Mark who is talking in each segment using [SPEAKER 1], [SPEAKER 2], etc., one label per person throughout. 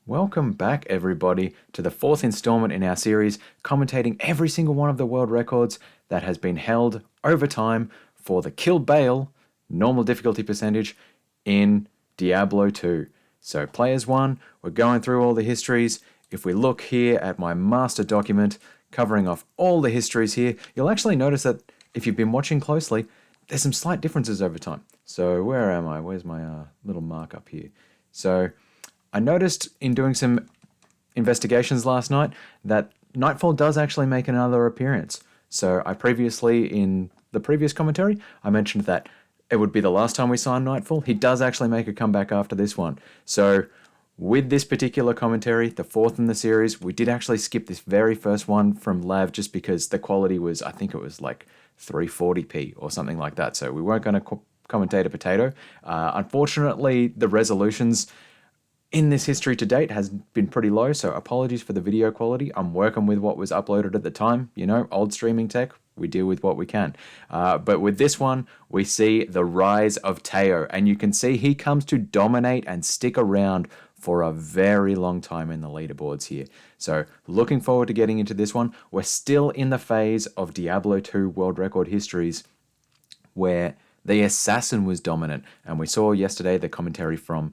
[SPEAKER 1] Welcome back, everybody, to the fourth installment in our series, commentating every single one of the world records that has been held over time for the kill bail normal difficulty percentage in Diablo 2. So, players 1, we're going through all the histories. If we look here at my master document, covering off all the histories here, you'll actually notice that if you've been watching closely, there's some slight differences over time. So, where am I? Where's my little markup here? So, I noticed in doing some investigations last night that Nightfall does actually make another appearance. So I previously, in the previous commentary, I mentioned that it would be the last time we saw Nightfall. He does actually make a comeback after this one. So with this particular commentary, the fourth in the series, we did actually skip this very first one from Lav just because the quality was, I think it was like 340p or something like that. So we weren't going to commentate a potato. Unfortunately, the resolutions in this history to date has been pretty low, so apologies for the video quality. I'm working with what was uploaded at the time. You know, old streaming tech, we deal with what we can. But with this one, we see the rise of Teo, and you can see he comes to dominate and stick around for a very long time in the leaderboards here. So looking forward to getting into this one. We're still in the phase of Diablo 2 world record histories where the assassin was dominant, and we saw yesterday the commentary from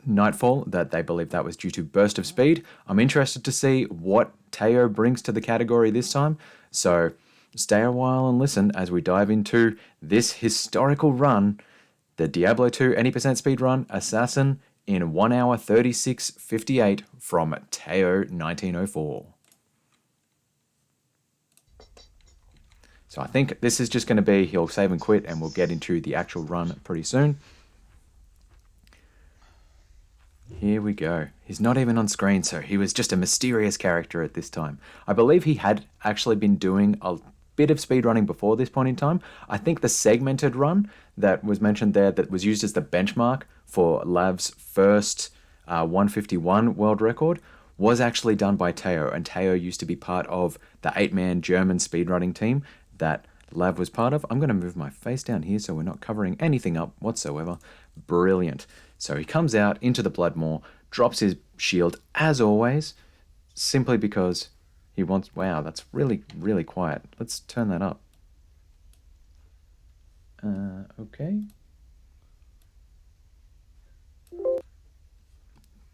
[SPEAKER 1] Nightfall that they believe that was due to burst of speed. I'm interested to see what Teo brings to the category this time, so stay a while and listen as we dive into this historical run, the Diablo 2 any percent speed run assassin in 1 hour 36:58 from Teo 1904. So I think this is just going to be he'll save and quit, and we'll get into the actual run pretty soon. Here we go. He's not even on screen, so he was just a mysterious character at this time. I believe he had actually been doing a bit of speedrunning before this point in time. I think the segmented run that was mentioned there that was used as the benchmark for Lav's first 151 world record was actually done by Teo, and Teo used to be part of the 8-man German speedrunning team that Lav was part of. I'm going to move my face down here so we're not covering anything up whatsoever. Brilliant. So he comes out into the Bloodmoor, drops his shield as always, simply because he wants... Wow, that's really, really quiet. Let's turn that up. Okay.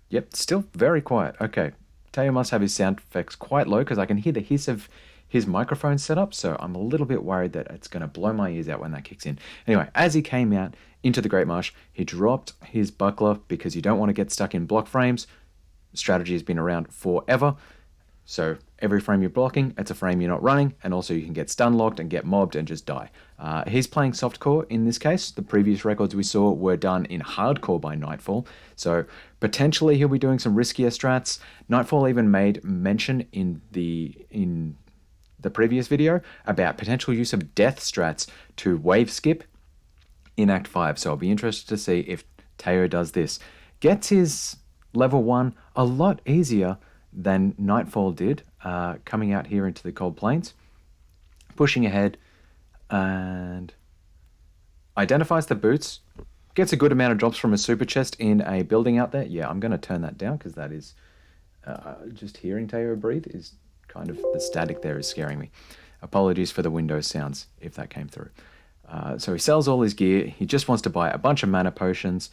[SPEAKER 1] Yep, still very quiet. Okay. Teo must have his sound effects quite low because I can hear the hiss of his microphone set up, so I'm a little bit worried that it's going to blow my ears out when that kicks in. Anyway, as he came out into the Great Marsh, he dropped his buckler because you don't want to get stuck in block frames. Strategy has been around forever, so every frame you're blocking, it's a frame you're not running, and also you can get stun locked and get mobbed and just die. He's playing softcore in this case. The previous records we saw were done in hardcore by Nightfall, so potentially he'll be doing some riskier strats. Nightfall even made mention in the previous video about potential use of death strats to wave skip in Act 5. So I'll be interested to see if Teo does this. Gets his level 1 a lot easier than Nightfall did, coming out here into the Cold Plains, pushing ahead and identifies the boots, gets a good amount of drops from a super chest in a building out there. Yeah, I'm going to turn that down because that is, just hearing Teo breathe is kind of, the static there is scaring me. Apologies for the Windows sounds if that came through. So he sells all his gear. He just wants to buy a bunch of mana potions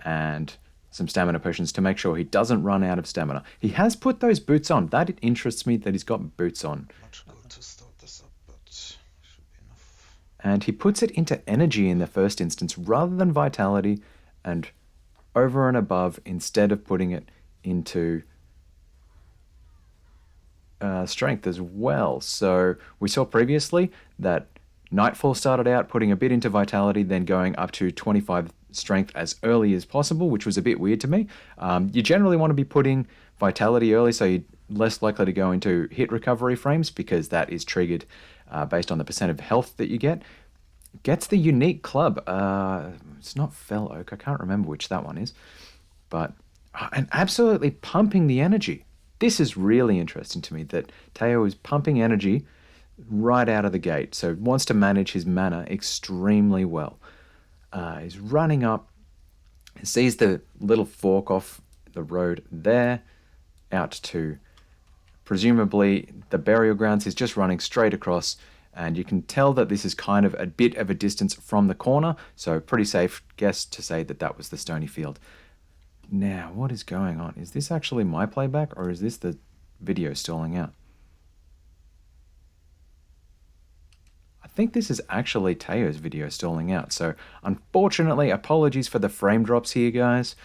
[SPEAKER 1] and some stamina potions to make sure he doesn't run out of stamina. He has put those boots on. That interests me that he's got boots on.
[SPEAKER 2] Not good to start this up, but should be enough.
[SPEAKER 1] And he puts it into energy in the first instance rather than vitality and over and above instead of putting it into strength as well. So we saw previously that Nightfall started out putting a bit into vitality, then going up to 25 strength as early as possible, which was a bit weird to me. You generally want to be putting vitality early so you're less likely to go into hit recovery frames because that is triggered based on the percent of health that you get. Gets the unique club. It's not Fell Oak. I can't remember which that one is. But and absolutely pumping the energy. This is really interesting to me that Teo is pumping energy right out of the gate. So wants to manage his mana extremely well. He's running up, sees the little fork off the road there out to presumably the burial grounds. He's just running straight across, and you can tell that this is kind of a bit of a distance from the corner, so pretty safe guess to say that that was the stony field. Now, what is going on? Is this actually my playback, or is this the video stalling out? I think this is actually Teo's video stalling out, so unfortunately, apologies for the frame drops here, guys.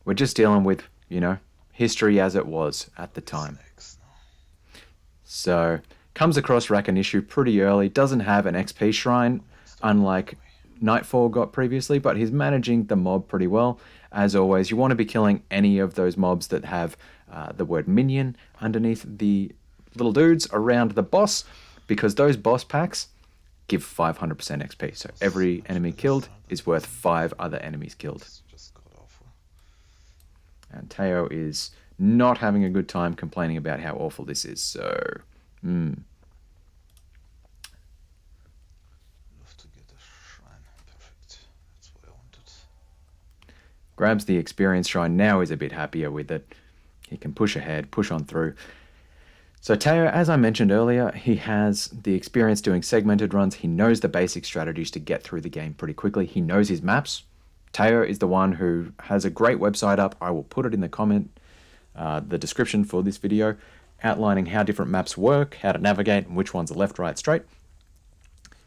[SPEAKER 1] We're just dealing with, you know, history as it was at the time. So, comes across Rakanishu pretty early, doesn't have an XP shrine, unlike Nightfall got previously, but he's managing the mob pretty well. As always, you want to be killing any of those mobs that have the word minion underneath the little dudes around the boss, because those boss packs give 500% XP. So every enemy killed is worth 5 other enemies killed. And Teo is not having a good time complaining about how awful this is. So,
[SPEAKER 2] Love to get a shrine. Perfect. That's what I wanted.
[SPEAKER 1] grabs the experience shrine. Now he's a bit happier with it. He can push ahead, push on through. So Teo, as I mentioned earlier, he has the experience doing segmented runs. He knows the basic strategies to get through the game pretty quickly. He knows his maps. Teo is the one who has a great website up. I will put it in the description for this video, outlining how different maps work, how to navigate, and which ones are left, right, straight.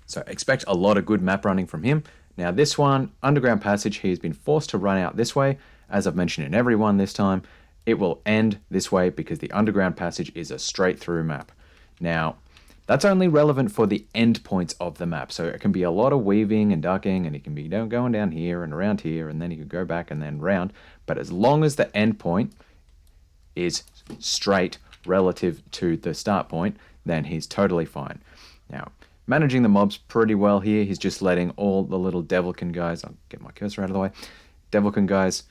[SPEAKER 1] So expect a lot of good map running from him. Now this one, Underground Passage, he has been forced to run out this way. As I've mentioned in every one this time, it will end this way because the Underground Passage is a straight through map. Now, that's only relevant for the end points of the map. So it can be a lot of weaving and ducking, and it can be going down here and around here, and then you can go back and then round. But as long as the end point is straight relative to the start point, then he's totally fine. Now, managing the mobs pretty well here. He's just letting all the little Devilkin guys, I'll get my cursor out of the way, Devilkin guys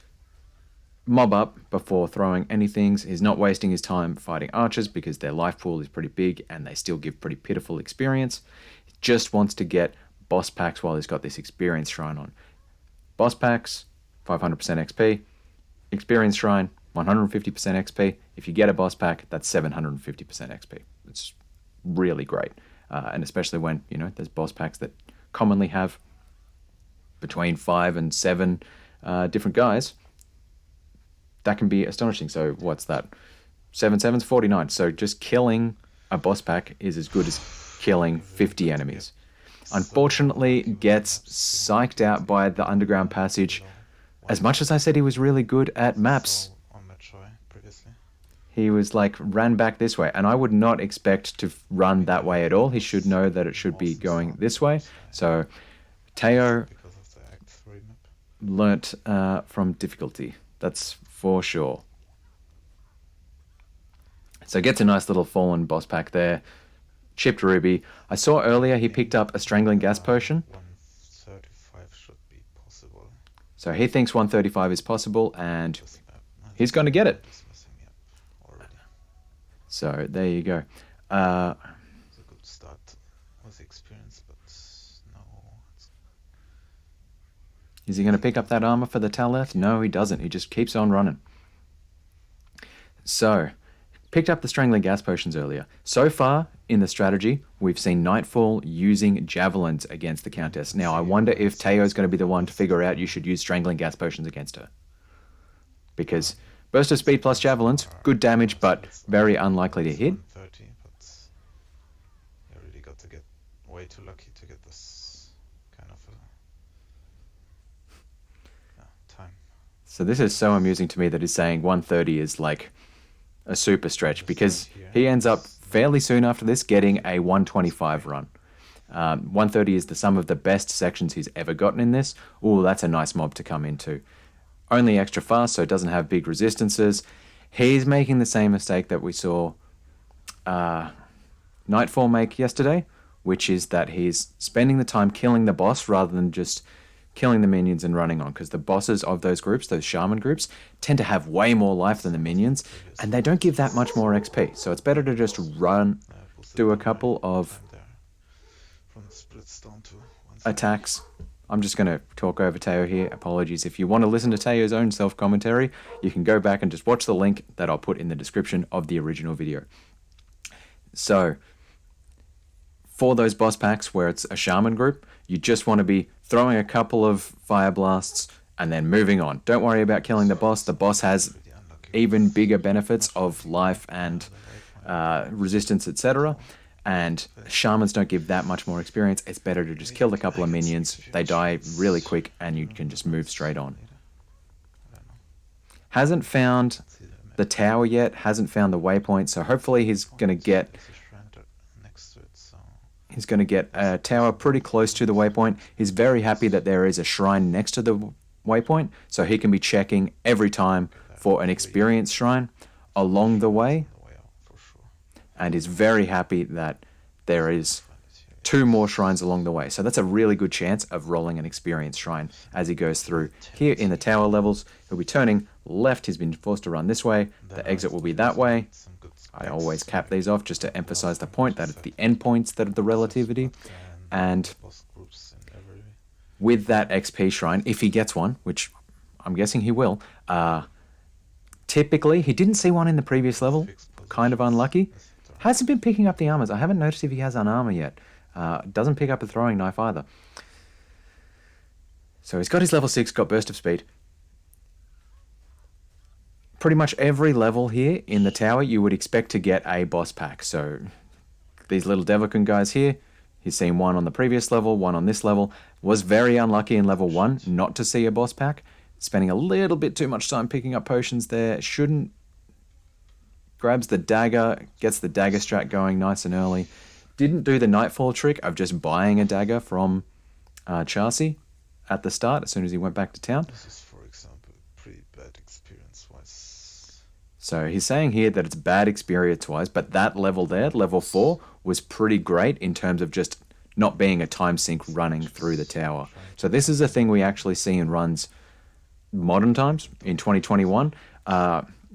[SPEAKER 1] mob up before throwing anything. He's not wasting his time fighting archers because their life pool is pretty big and they still give pretty pitiful experience. He just wants to get boss packs while he's got this experience shrine on. Boss packs, 500% XP. Experience shrine, 150% XP. If you get a boss pack, that's 750% XP. It's really great. And especially when, you know, there's boss packs that commonly have between 5 and 7 different guys. That can be astonishing. So what's that? 7 7's 49. So just killing a boss pack is as good as killing 50 enemies. Unfortunately, gets psyched out by the Underground Passage. As much as I said he was really good at maps, he was like, ran back this way. And I would not expect to run that way at all. He should know that it should be going this way. So Teo learnt from difficulty. That's for sure. So gets a nice little fallen boss pack there. Chipped ruby. I saw earlier he picked up a strangling gas potion.
[SPEAKER 2] 135 should be possible.
[SPEAKER 1] So he thinks 135 is possible, and he's going to get it. So there you go.
[SPEAKER 2] It's a good start with experience, but no.
[SPEAKER 1] Is he going to pick up that armor for the Taleth? No, he doesn't. He just keeps on running. So, picked up the strangling gas potions earlier. So far in the strategy, we've seen Nightfall using javelins against the Countess. Now, I wonder if Teo's going to be the one to figure out you should use strangling gas potions against her. Because burst of speed plus javelins, good damage, but very unlikely to hit.
[SPEAKER 2] 30, but you really got to get way too lucky to get this kind of time.
[SPEAKER 1] So this is so amusing to me that he's saying 130 is like a super stretch, because he ends up fairly soon after this getting a 125 run. 130 is the sum of the best sections he's ever gotten in this. Ooh, that's a nice mob to come into. Only extra fast, so it doesn't have big resistances. He's making the same mistake that we saw Nightfall make yesterday, which is that he's spending the time killing the boss rather than just killing the minions and running on, because the bosses of those groups, those shaman groups, tend to have way more life than the minions, and they don't give that much more XP. So it's better to just run, do a couple of attacks I'm just going to talk over Teo here. Apologies. If you want to listen to Teo's own self-commentary, you can go back and just watch the link that I'll put in the description of the original video. So, for those boss packs where it's a shaman group, you just want to be throwing a couple of fire blasts and then moving on. Don't worry about killing the boss. The boss has even bigger benefits of life and resistance, etc. And shamans don't give that much more experience. It's better to just kill a couple of minions. They die really quick and you can just move straight on. Hasn't found the tower yet, hasn't found the waypoint, so hopefully he's going to get a tower pretty close to the waypoint. He's very happy that there is a shrine next to the waypoint, so he can be checking every time for an experience shrine along the way. And is very happy that there is 2 more shrines along the way. So that's a really good chance of rolling an experience shrine as he goes through. Here in the tower levels, he'll be turning left. He's been forced to run this way. The exit will be that way. I always cap these off just to emphasize the point that it's the endpoints that are the relativity. And with that XP shrine, if he gets one, which I'm guessing he will, typically, he didn't see one in the previous level. Kind of unlucky. Hasn't been picking up the armors. I haven't noticed if he has an armor yet. Doesn't pick up a throwing knife either. So he's got his level 6, got burst of speed. Pretty much every level here in the tower you would expect to get a boss pack. So these little Devilkin guys here, he's seen one on the previous level, one on this level. Was very unlucky in level 1 not to see a boss pack. Spending a little bit too much time picking up potions there. Shouldn't. Grabs the dagger, gets the dagger strat going nice and early. Didn't do the Nightfall trick of just buying a dagger from Chassis at the start as soon as he went back to town.
[SPEAKER 2] This is, for example, pretty bad experience-wise.
[SPEAKER 1] So he's saying here that it's bad experience-wise, but that level there, level 4, was pretty great in terms of just not being a time sink running through the tower. So this is a thing we actually see in runs modern times in 2021.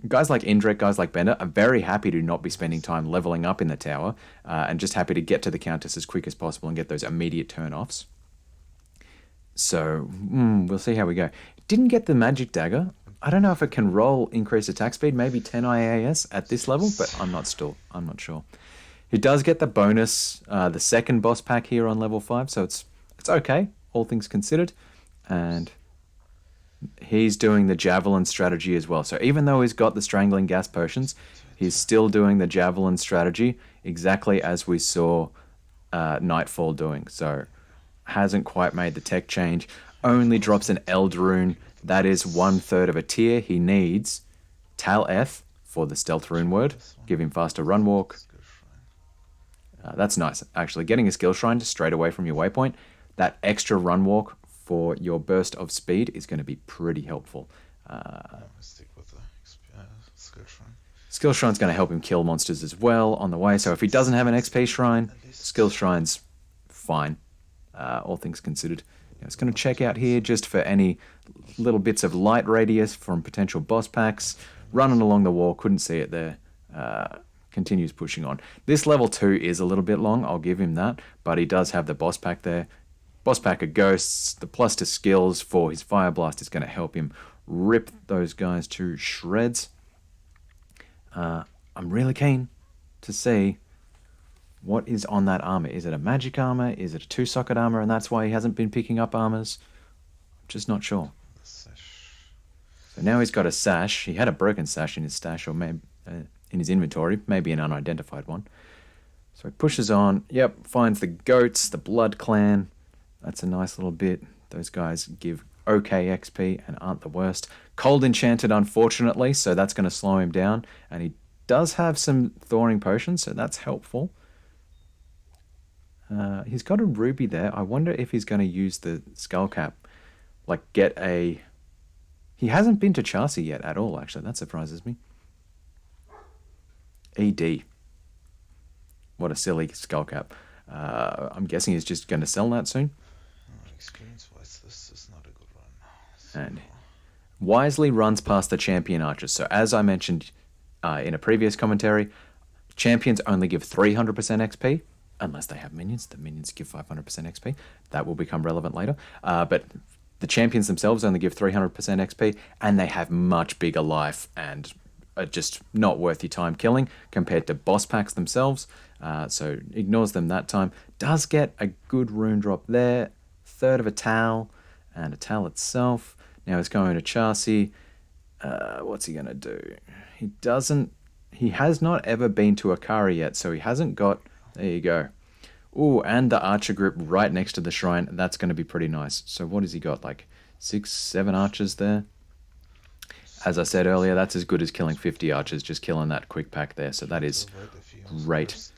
[SPEAKER 1] Guys like Indrek, guys like Bender are very happy to not be spending time leveling up in the tower and just happy to get to the countess as quick as possible and get those immediate turn-offs. So, we'll see how we go. Didn't get the magic dagger. I don't know if it can roll increased attack speed, maybe 10 IAS at this level, but I'm not sure. He does get the bonus, the second boss pack here on level 5, so it's okay, all things considered. And he's doing the javelin strategy as well. So even though he's got the strangling gas potions, he's still doing the javelin strategy exactly as we saw Nightfall doing. So hasn't quite made the tech change. Only drops an Eld rune. That is 1/3 of a tier. He needs Tal Eth for the stealth rune word. Give him faster run walk. That's nice. Actually, getting a skill shrine just straight away from your waypoint. That extra run walk for your burst of speed is going to be pretty helpful.
[SPEAKER 2] Stick with the skill shrine.
[SPEAKER 1] Skill shrine's going to help him kill monsters as well on the way. So if he doesn't have an XP shrine, skill shrine's fine, all things considered. I was going to check out here just for any little bits of light radius from potential boss packs. Running along the wall, couldn't see it there. Continues pushing on. This level 2 is a little bit long, I'll give him that, but he does have the boss pack there. Boss pack of ghosts, the plus to skills for his fire blast is going to help him rip those guys to shreds. I'm really keen to see what is on that armor. Is it a magic armor? Is it a 2-socket armor and that's why he hasn't been picking up armors? I'm just not sure. So now he's got a sash. He had a broken sash in his stash or maybe in his inventory, maybe an unidentified one. So he pushes on. Yep, finds the goats, the blood clan. That's a nice little bit. Those guys give okay XP and aren't the worst. Cold Enchanted, unfortunately, so that's going to slow him down. And he does have some thawing potions, so that's helpful. He's got a ruby there. I wonder if he's going to use the skull cap. Like, get a... He hasn't been to Chassis yet at all, actually. That surprises me. ED. What a silly skull cap. I'm guessing he's just going to sell that soon.
[SPEAKER 2] Experience-wise, this is not a good run.
[SPEAKER 1] And wisely runs past the champion archers. So as I mentioned in a previous commentary, champions only give 300% XP. unless they have minions. The minions give 500% XP. That will become relevant later. But the champions themselves only give 300% XP, and they have much bigger life and are just not worth your time killing compared to boss packs themselves. So ignores them that time. Does get a good rune drop there. Third of a towel and a towel itself. Now he's going to Chassis. What's he going to do? He has not ever been to Akari yet, so he hasn't got... There you go. Ooh, and the archer group right next to the shrine. That's going to be pretty nice. So what has he got? Like 6, 7 archers there? As I said earlier, that's as good as killing 50 archers, just killing that quick pack there. So that is great.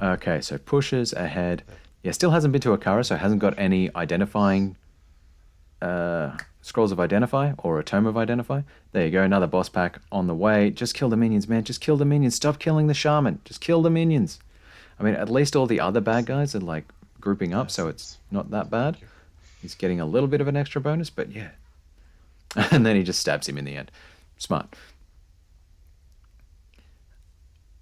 [SPEAKER 1] Okay, so pushes ahead. Yeah, still hasn't been to Akara, so hasn't got any identifying scrolls of identify or a tome of identify. There you go, another boss pack on the way. Just kill the minions, man. Just kill the minions. Stop killing the shaman. Just kill the minions. I mean, at least all the other bad guys are like grouping up, so it's not that bad. He's getting a little bit of an extra bonus, but yeah. And then he just stabs him in the end. Smart.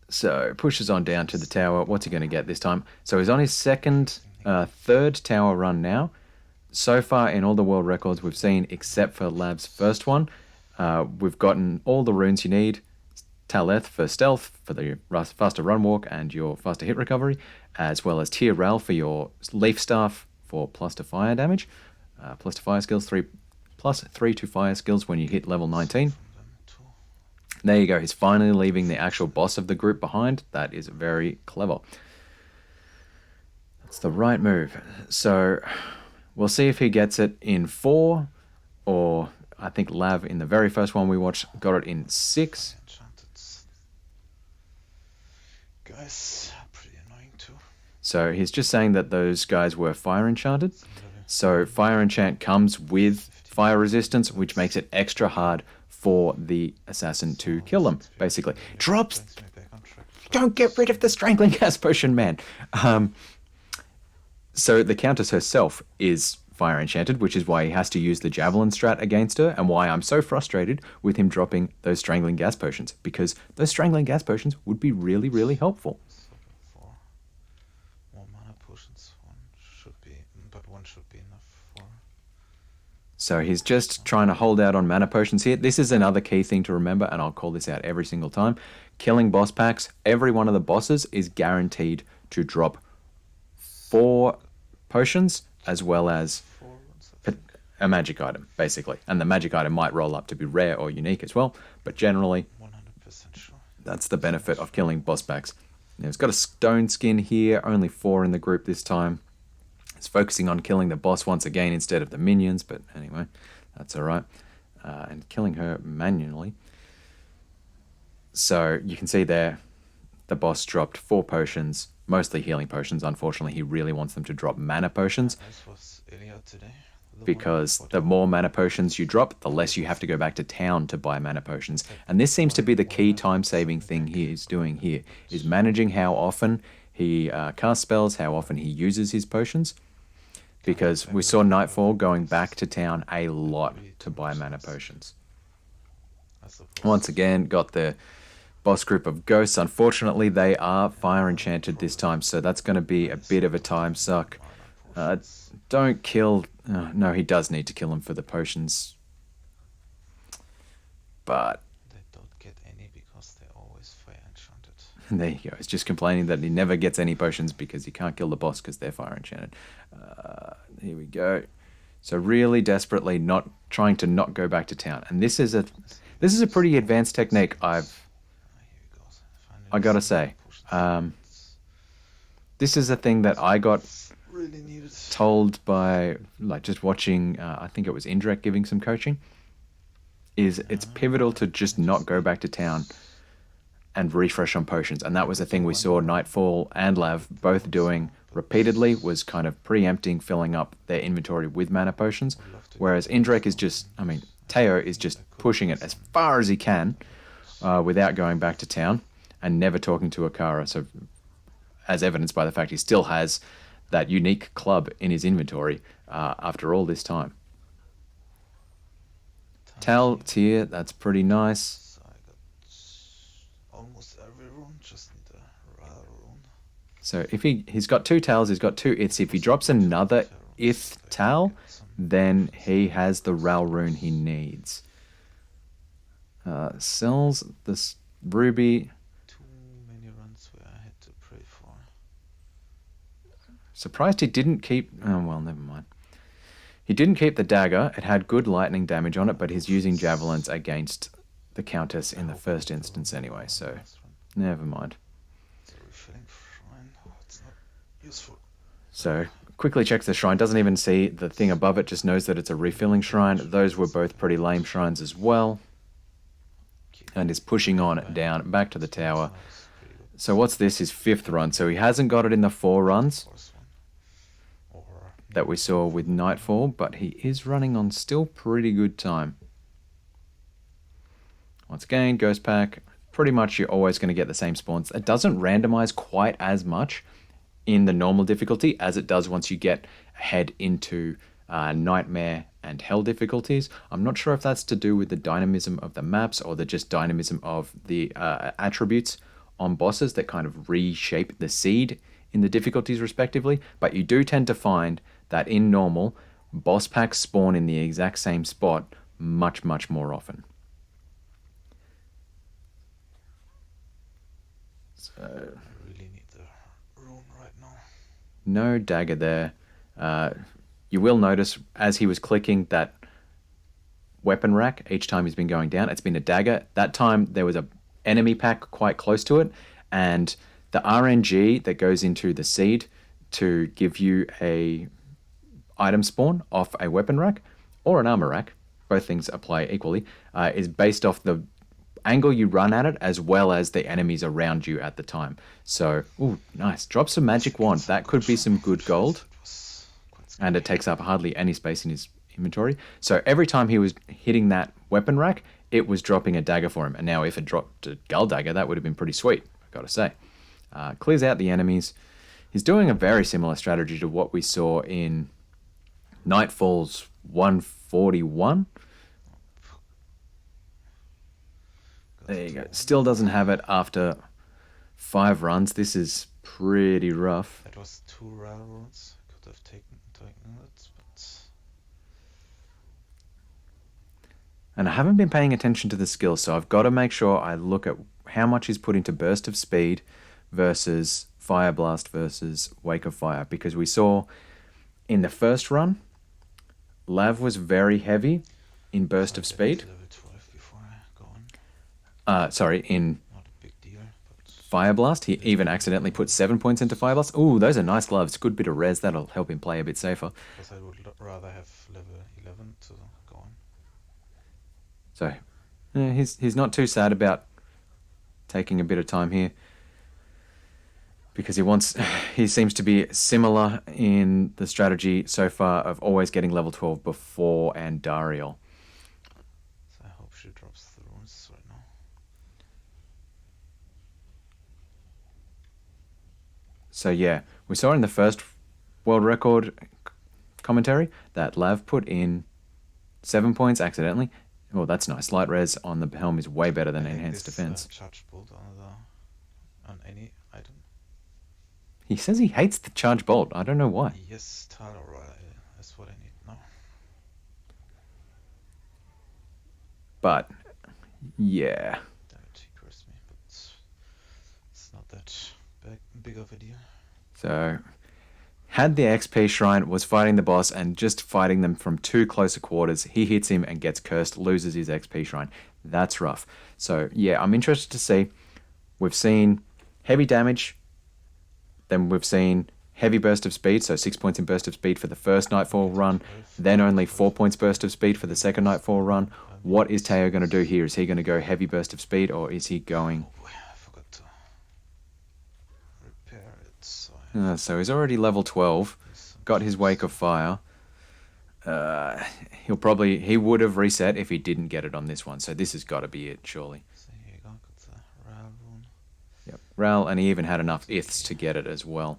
[SPEAKER 1] So pushes on down to the tower. What's he going to get this time? So he's on his third tower run now. So far in all the world records we've seen, except for Lab's first one, we've gotten all the runes you need. Taleth for stealth, for the faster run walk and your faster hit recovery, as well as Ral for your leaf staff for plus to fire damage, plus to fire skills, plus 3 to fire skills when you hit level 19. There you go, he's finally leaving the actual boss of the group behind. That is very clever. That's the right move. So we'll see if he gets it in 4, or I think Lav in the very first one we watched got it in 6.
[SPEAKER 2] Guys are pretty annoying too.
[SPEAKER 1] So he's just saying that those guys were fire enchanted. So fire enchant comes with fire resistance, which makes it extra hard for the assassin to kill them, basically. Drops! Don't get rid of the strangling gas potion, man! So the Countess herself is fire enchanted, which is why he has to use the javelin strat against her, and why I'm so frustrated with him dropping those strangling gas potions, because those strangling gas potions would be really, really helpful.
[SPEAKER 2] More mana potions, one should be enough for...
[SPEAKER 1] So he's just trying to hold out on mana potions here. This is another key thing to remember, and I'll call this out every single time. Killing boss packs, every one of the bosses is guaranteed to drop 4 potions, as well as a magic item, basically. And the magic item might roll up to be rare or unique as well, but generally,
[SPEAKER 2] 100% sure.
[SPEAKER 1] That's the benefit of killing boss packs. Now, he's got a stone skin here, only 4 in the group this time. He's focusing on killing the boss once again instead of the minions, but anyway, that's alright. And killing her manually. So you can see there, the boss dropped 4 potions, mostly healing potions. Unfortunately, he really wants them to drop mana potions, because the more mana potions you drop, the less you have to go back to town to buy mana potions. And this seems to be the key time-saving thing he's doing here, is managing how often he casts spells, how often he uses his potions, because we saw Nightfall going back to town a lot to buy mana potions. Once again, got the boss group of ghosts. Unfortunately, they are fire enchanted this time, so that's going to be a bit of a time suck. Don't kill... no, he does need to kill him for the potions. But...
[SPEAKER 2] they don't get any because they're always fire enchanted.
[SPEAKER 1] There you go. He's just complaining that he never gets any potions because he can't kill the boss because they're fire enchanted. Here we go. So really desperately not trying to not go back to town. And this is a pretty advanced technique, I gotta say. This is a thing that I got told by, like, just watching, I think it was Indrek giving some coaching, is it's pivotal to just not go back to town and refresh on potions. And that was the thing we saw Nightfall and Lav both doing repeatedly, was kind of preempting filling up their inventory with mana potions, whereas Indrek is just, I mean, Teo is just pushing it as far as he can without going back to town and never talking to Akara. So, as evidenced by the fact he still has that unique club in his inventory after all this time. Tal tier, that's pretty nice.
[SPEAKER 2] So I got almost every rune, just need a
[SPEAKER 1] So if he's got 2 towels, he's got 2 iths. If he drops another ith towel, then he has the Ral rune he needs. Sells this ruby.
[SPEAKER 2] Too many runs where I had to pray for.
[SPEAKER 1] Surprised he didn't keep... Oh, well, never mind. He didn't keep the dagger. It had good lightning damage on it, but he's using javelins against the Countess in the first instance anyway, so never mind.
[SPEAKER 2] It's a refilling shrine. Oh, it's not useful.
[SPEAKER 1] So quickly checks the shrine, doesn't even see the thing above it, just knows that it's a refilling shrine. Those were both pretty lame shrines as well. And is pushing on down back to the tower. So what's this? His 5th run. So he hasn't got it in the 4 runs that we saw with Nightfall, but he is running on still pretty good time. Once again, Ghost Pack. Pretty much you're always going to get the same spawns. It doesn't randomize quite as much in the normal difficulty as it does once you get ahead into Nightmare and Hell difficulties. I'm not sure if that's to do with the dynamism of the maps or the just dynamism of the attributes on bosses that kind of reshape the seed in the difficulties respectively, but you do tend to find that in normal, boss packs spawn in the exact same spot much more often. So,
[SPEAKER 2] I really need the rune right now.
[SPEAKER 1] No dagger there. You will notice as he was clicking that weapon rack each time he's been going down, it's been a dagger. That time there was a enemy pack quite close to it, and the RNG that goes into the seed to give you a item spawn off a weapon rack or an armor rack, both things apply equally, is based off the angle you run at it as well as the enemies around you at the time. So, ooh, nice. Drop some magic wand. That could be some good gold. And it takes up hardly any space in his inventory. So every time he was hitting that weapon rack, it was dropping a dagger for him. And now if it dropped a Gull Dagger, that would have been pretty sweet, I've got to say. Clears out the enemies. He's doing a very similar strategy to what we saw in Nightfall's 141. There you go. Still doesn't have it after 5 runs. This is pretty rough.
[SPEAKER 2] That was 2 railroads. Could have taken it, but...
[SPEAKER 1] And I haven't been paying attention to the skills, so I've got to make sure I look at how much he's put into Burst of Speed versus Fire Blast versus Wake of Fire, because we saw in the first run, Lav was very heavy in Burst of Speed.
[SPEAKER 2] Level 12 before I go on.
[SPEAKER 1] In
[SPEAKER 2] Not a big deal, but...
[SPEAKER 1] Fire Blast, he even accidentally put 7 points into Fire Blast. Ooh, those are nice gloves. Good bit of res. That'll help him play a bit safer.
[SPEAKER 2] Because I would rather have level 11 to go on.
[SPEAKER 1] So, yeah, he's not too sad about taking a bit of time here, because he seems to be similar in the strategy so far of always getting level 12 before Andariel.
[SPEAKER 2] So I hope she drops the runes right now.
[SPEAKER 1] So yeah, we saw in the first world record commentary that Lav put in 7 points accidentally. Oh, that's nice. Light res on the helm is way better than enhanced defense.
[SPEAKER 2] Charge bolt on any item.
[SPEAKER 1] He says he hates the charge bolt. I don't know why.
[SPEAKER 2] Yes, Taro, that's what I need now.
[SPEAKER 1] But yeah.
[SPEAKER 2] Damn it, he cursed me, but it's not that big of a deal.
[SPEAKER 1] So had the XP shrine, was fighting the boss and just fighting them from too close quarters. He hits him and gets cursed, loses his XP shrine. That's rough. So yeah, I'm interested to see. We've seen heavy damage. Then we've seen heavy burst of speed, so 6 points in burst of speed for the first Nightfall run, then only 4 points burst of speed for the second Nightfall run. What is Teo going to do here? Is he going to go heavy burst of speed, or is he going...
[SPEAKER 2] Oh, I forgot to repair it,
[SPEAKER 1] so he's already level 12, got his Wake of Fire. He would have reset if he didn't get it on this one, so this has got to be it, surely.
[SPEAKER 2] So here you go, got the Ral rune.
[SPEAKER 1] Yep, Ral, and he even had enough iths to get it as well.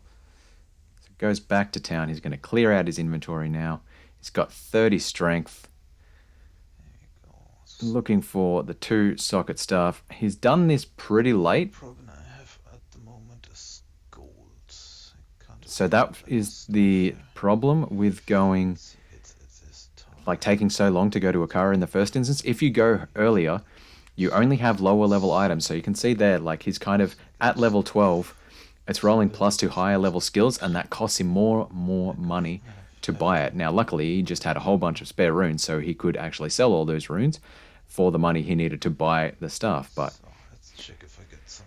[SPEAKER 1] So goes back to town. He's going to clear out his inventory now. He's got 30 strength.
[SPEAKER 2] There you go.
[SPEAKER 1] Looking for the 2 socket staff. He's done this pretty late.
[SPEAKER 2] The problem I have at the moment is gold.
[SPEAKER 1] So that is the problem with going,
[SPEAKER 2] See, it is tall.
[SPEAKER 1] like taking so long to go to Akara in the first instance. If you go earlier, you only have lower level items. So you can see there, like he's kind of at level 12, it's rolling plus to higher level skills, and that costs him more money to buy it. Now, luckily, he just had a whole bunch of spare runes, so he could actually sell all those runes for the money he needed to buy the stuff. But
[SPEAKER 2] So let's check if I get some.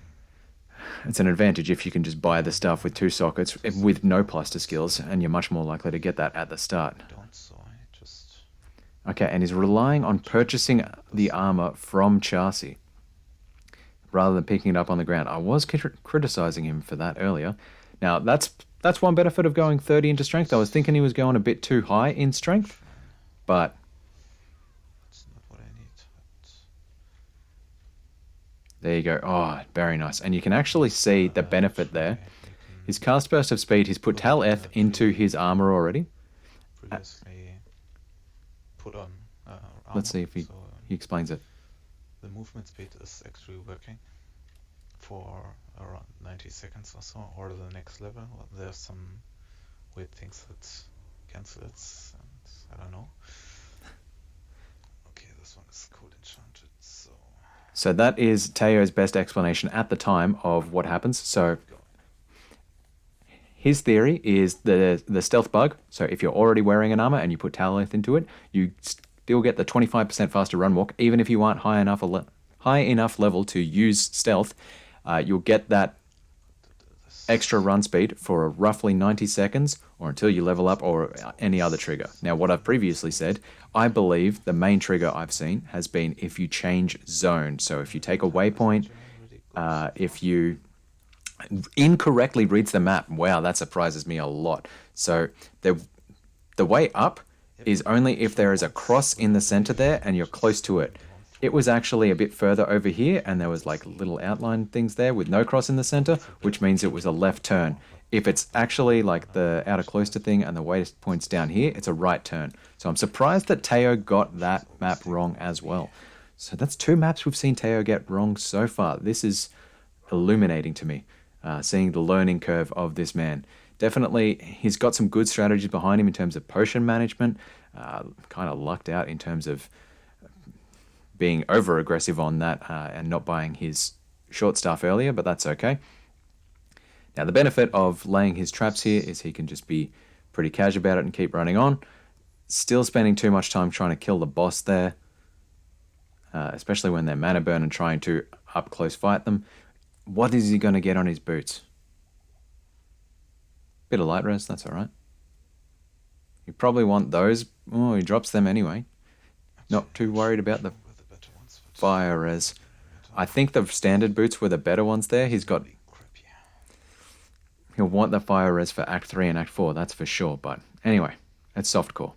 [SPEAKER 1] it's an advantage if you can just buy the stuff with 2 sockets with no plus to skills, and you're much more likely to get that at the start.
[SPEAKER 2] Don't, so I just.
[SPEAKER 1] Okay, and he's relying on purchasing the armor from Chassis rather than picking it up on the ground. I was criticizing him for that earlier. Now, that's one benefit of going 30 into strength. I was thinking he was going a bit too high in strength, but
[SPEAKER 2] That's not what I need. But
[SPEAKER 1] there you go. Oh, very nice. And you can actually see the benefit there. His cast burst of speed, he's put Tal Eth into his armor already.
[SPEAKER 2] previously put on.
[SPEAKER 1] Let's see if
[SPEAKER 2] so
[SPEAKER 1] he explains it.
[SPEAKER 2] the movement speed is actually working for around 90 seconds or so, or the next level. Well, there's some weird things that cancel it, and I don't know. Okay, this one is code enchanted, so
[SPEAKER 1] So that is Teo's best explanation at the time of what happens. So
[SPEAKER 2] go.
[SPEAKER 1] his theory is the stealth bug. So if you're already wearing an armor and you put Talith into it, you still get the 25% faster run walk, even if you aren't high enough level to use stealth. You'll get that extra run speed for roughly 90 seconds or until you level up or any other trigger. Now, what I've previously said, I believe the main trigger I've seen has been if you change zone. So if you take a waypoint, if you incorrectly reads the map, wow, that surprises me a lot. So the way up is only if there is a cross in the center there and you're close to it. It was actually a bit further over here, and there was like little outline things there with no cross in the center, which means it was a left turn. If it's actually like the outer cloister thing and the waypoint's down here, it's a right turn. So I'm surprised that Teo got that map wrong as well. So that's 2 maps we've seen Teo get wrong so far. This is illuminating to me, seeing the learning curve of this man. Definitely, he's got some good strategies behind him in terms of potion management. Kind of lucked out in terms of being over aggressive on that and not buying his short staff earlier, but that's okay. Now, the benefit of laying his traps here is he can just be pretty casual about it and keep running on. Still spending too much time trying to kill the boss there, especially when they're mana burn and trying to up close fight them. What is he going to get on his boots? Bit of light res, that's all right. You probably want those. Oh, he drops them anyway. Not too worried about the
[SPEAKER 2] With the better ones, but
[SPEAKER 1] fire res. I think the standard boots were the better ones there.
[SPEAKER 2] crappy.
[SPEAKER 1] He'll want the fire res for Act 3 and Act 4, that's for sure. But anyway, it's softcore.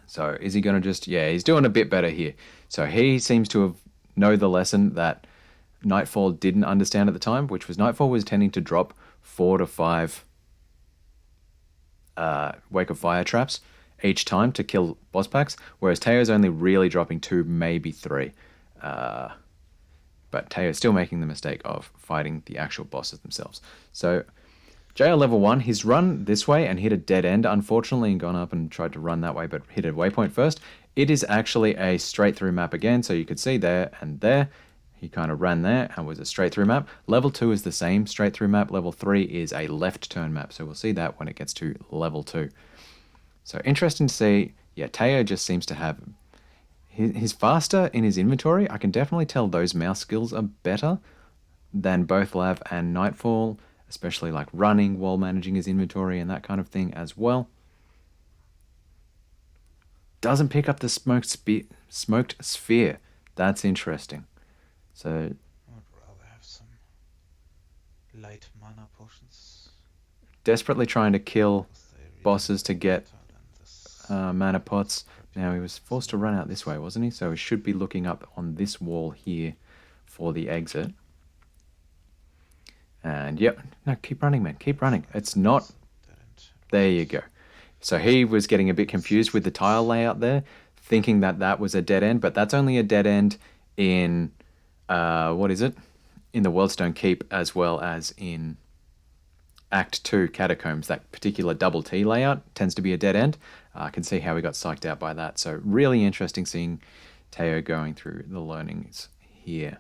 [SPEAKER 1] So is he going to just... Yeah, he's doing a bit better here. So he seems to have know the lesson that Nightfall didn't understand at the time, which was Nightfall was tending to drop 4 to 5 Wake of Fire traps each time to kill boss packs, whereas Teo's only really dropping 2, maybe 3. But Teo's still making the mistake of fighting the actual bosses themselves. So JL level 1, he's run this way and hit a dead end, unfortunately, and gone up and tried to run that way, but hit a waypoint first. It is actually a straight through map again, so you could see there and there. He kind of ran there and was a straight through map. Level 2 is the same straight through map. Level 3 is a left turn map, so we'll see that when it gets to level 2. So interesting to see. Yeah, Teo just seems to have... He's faster in his inventory. I can definitely tell those mouse skills are better than both Lav and Nightfall, especially like running while managing his inventory and that kind of thing as well. Doesn't pick up the smoked sphere. That's interesting. So
[SPEAKER 2] I would rather have some light mana potions.
[SPEAKER 1] desperately trying to kill
[SPEAKER 2] because they really
[SPEAKER 1] bosses to get
[SPEAKER 2] better than this
[SPEAKER 1] mana pots.
[SPEAKER 2] crappy
[SPEAKER 1] Now he was forced to run out this way, wasn't he? So he should be looking up on this wall here for the exit. And yep, no, keep running, man, keep running. It's not...
[SPEAKER 2] dead end.
[SPEAKER 1] There you go. So he was getting a bit confused with the tile layout there, thinking that that was a dead end, but that's only a dead end in, what is it? In the Worldstone Keep as well as in Act 2 Catacombs, that particular double T layout tends to be a dead end. I can see how he got psyched out by that. So really interesting seeing Teo going through the learnings here.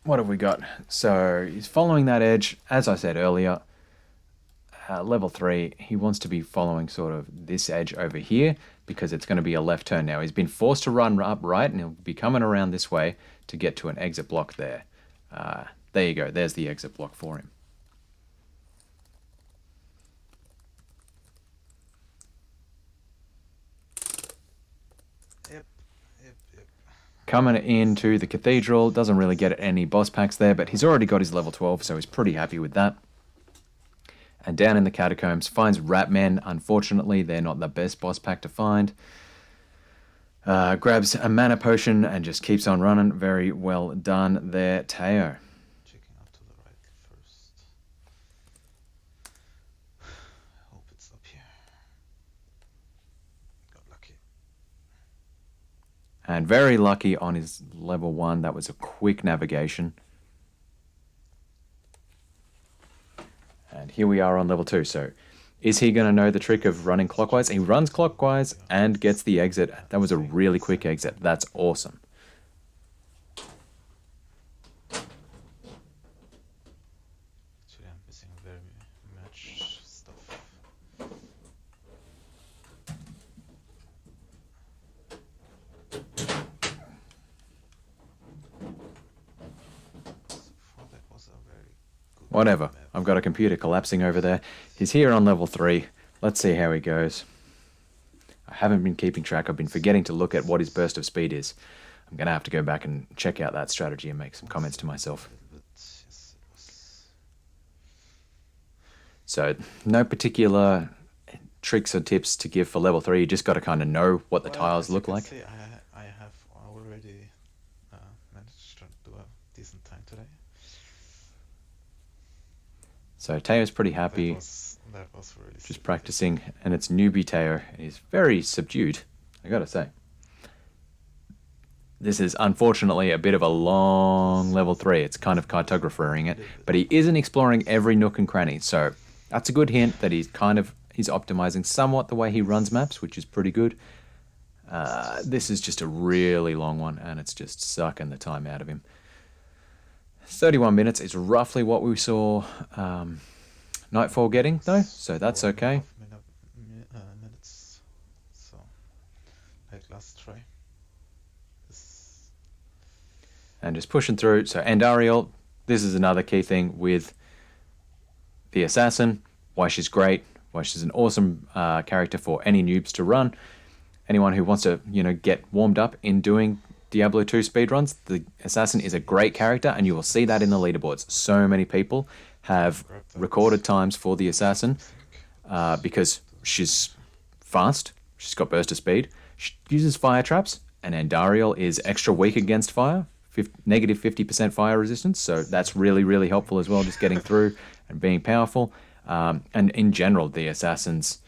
[SPEAKER 1] What have we got? So he's following that edge. As I said earlier, level 3, he wants to be following sort of this edge over here because it's going to be a left turn now. He's been forced to run up right, and he'll be coming around this way to get to an exit block there. There you go. There's the exit block for him.
[SPEAKER 2] Yep.
[SPEAKER 1] Coming into the cathedral, doesn't really get any boss packs there, but he's already got his level 12, so he's pretty happy with that. And down in the catacombs, finds Ratmen. Unfortunately, they're not the best boss pack to find. Grabs a mana potion and just keeps on running. Very well done there, Teo.
[SPEAKER 2] Checking out to the right first. I hope it's up here. Got lucky.
[SPEAKER 1] And very lucky on his level 1. That was a quick navigation. And here we are on level 2. So is he going to know the trick of running clockwise? He runs clockwise and gets the exit. That was a really quick exit. That's awesome.
[SPEAKER 2] Actually, I'm missing very much stuff. So that was a very good
[SPEAKER 1] Whatever.
[SPEAKER 2] map.
[SPEAKER 1] I've got a computer collapsing over there. He's here on level 3. Let's see how he goes. I haven't been keeping track. I've been forgetting to look at what his burst of speed is. I'm going to have to go back and check out that strategy and make some comments to myself.
[SPEAKER 2] But yes, it was.
[SPEAKER 1] So no particular tricks or tips to give for level 3. You just got to kind of know what the
[SPEAKER 2] Well,
[SPEAKER 1] tiles
[SPEAKER 2] as you
[SPEAKER 1] look
[SPEAKER 2] can
[SPEAKER 1] like.
[SPEAKER 2] see, I have already managed to do a decent time today.
[SPEAKER 1] So Teo's pretty happy.
[SPEAKER 2] That was really
[SPEAKER 1] Just
[SPEAKER 2] silly.
[SPEAKER 1] practicing, and it's newbie Teo, and he's very subdued, I gotta say. This is unfortunately a bit of a long level 3. It's kind of cartographering it, but he isn't exploring every nook and cranny, so that's a good hint that he's optimizing somewhat the way he runs maps, which is pretty good. This is just a really long one, and it's just sucking the time out of him. 31 minutes is roughly what we saw Nightfall getting, though, so that's okay.
[SPEAKER 2] 4.5 minutes. So, like last try.
[SPEAKER 1] And just pushing through. So Andariel, this is another key thing with the Assassin, why she's great, why she's an awesome character for any noobs to run. Anyone who wants to, get warmed up in doing Diablo 2 speedruns, the Assassin is a great character, and you will see that in the leaderboards. So many people have recorded times for the Assassin because she's fast, she's got burst of speed, she uses fire traps, and Andariel is extra weak against fire, negative 50% fire resistance, so that's really, really helpful as well, just getting through and being powerful. And in general, the Assassin's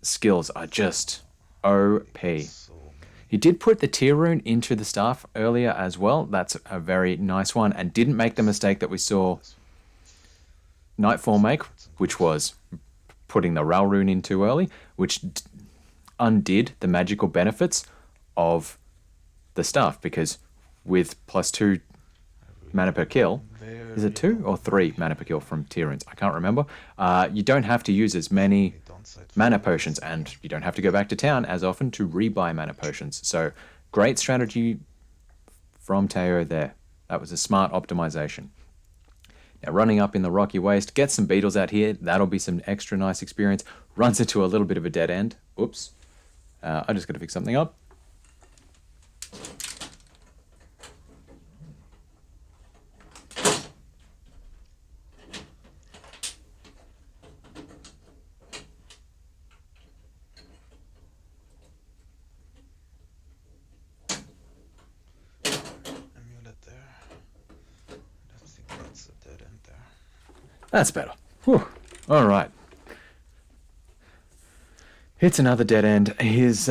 [SPEAKER 1] skills are just OP. He did put the tier rune into the staff earlier as well. That's a very nice one, and didn't make the mistake that we saw Nightfall make, which was putting the Ral rune in too early, which undid the magical benefits of the staff, because with +2 mana per kill, is it 2 or 3 mana per kill from tier runes? I can't remember. You don't have to use as many mana potions, and you don't have to go back to town as often to rebuy mana potions. So great strategy from Teo there. That was a smart optimization. Now running up in the rocky waste, get some beetles out here. That'll be some extra nice experience. Runs into a little bit of a dead end. Oops. I just got to fix something up. That's better. Whew. All right. Hits another dead end. He's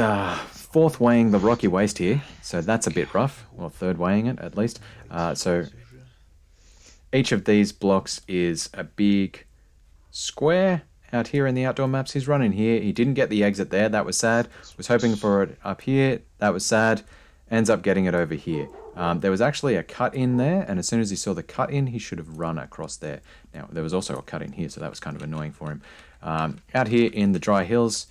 [SPEAKER 1] fourth weighing the rocky waste here, so that's a bit rough. Well, third weighing it at least. So Each of these blocks is a big square out here in the outdoor maps. He's running here. He didn't get the exit there. That was sad. Was hoping for it up here. That was sad. Ends up getting it over here. There was actually a cut in there, and as soon as he saw the cut in, he should have run across there. Now, there was also a cut in here, so that was kind of annoying for him. Out here in the dry hills,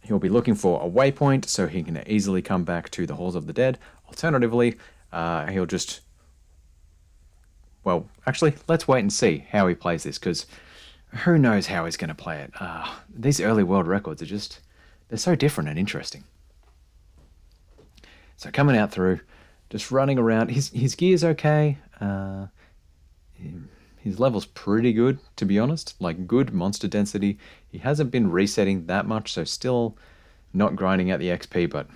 [SPEAKER 1] he'll be looking for a waypoint so he can easily come back to the Halls of the Dead. Alternatively, he'll just... Well, actually, let's wait and see how he plays this, because who knows how he's going to play it. These early world records are just... They're so different and interesting. So coming out through, just running around. His gear's okay. His level's pretty good, to be honest. Like, good monster density. He hasn't been resetting that much, so still not grinding out the XP, but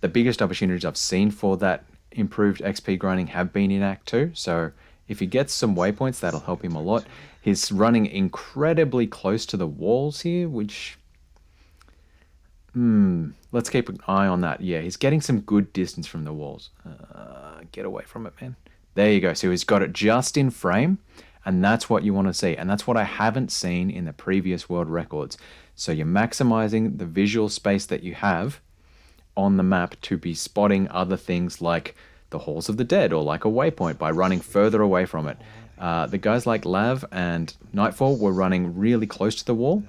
[SPEAKER 1] the biggest opportunities I've seen for that improved XP grinding have been in Act 2, so if he gets some waypoints, that'll help him a lot. He's running incredibly close to the walls here, which... let's keep an eye on that. Yeah, he's getting some good distance from the walls. Get away from it, man. There you go. So he's got it just in frame, and that's what you want to see. And that's what I haven't seen in the previous world records. So you're maximizing the visual space that you have on the map to be spotting other things like the Halls of the Dead or like a waypoint by running further away from it. The guys like Lav and Nightfall were running really close to the wall.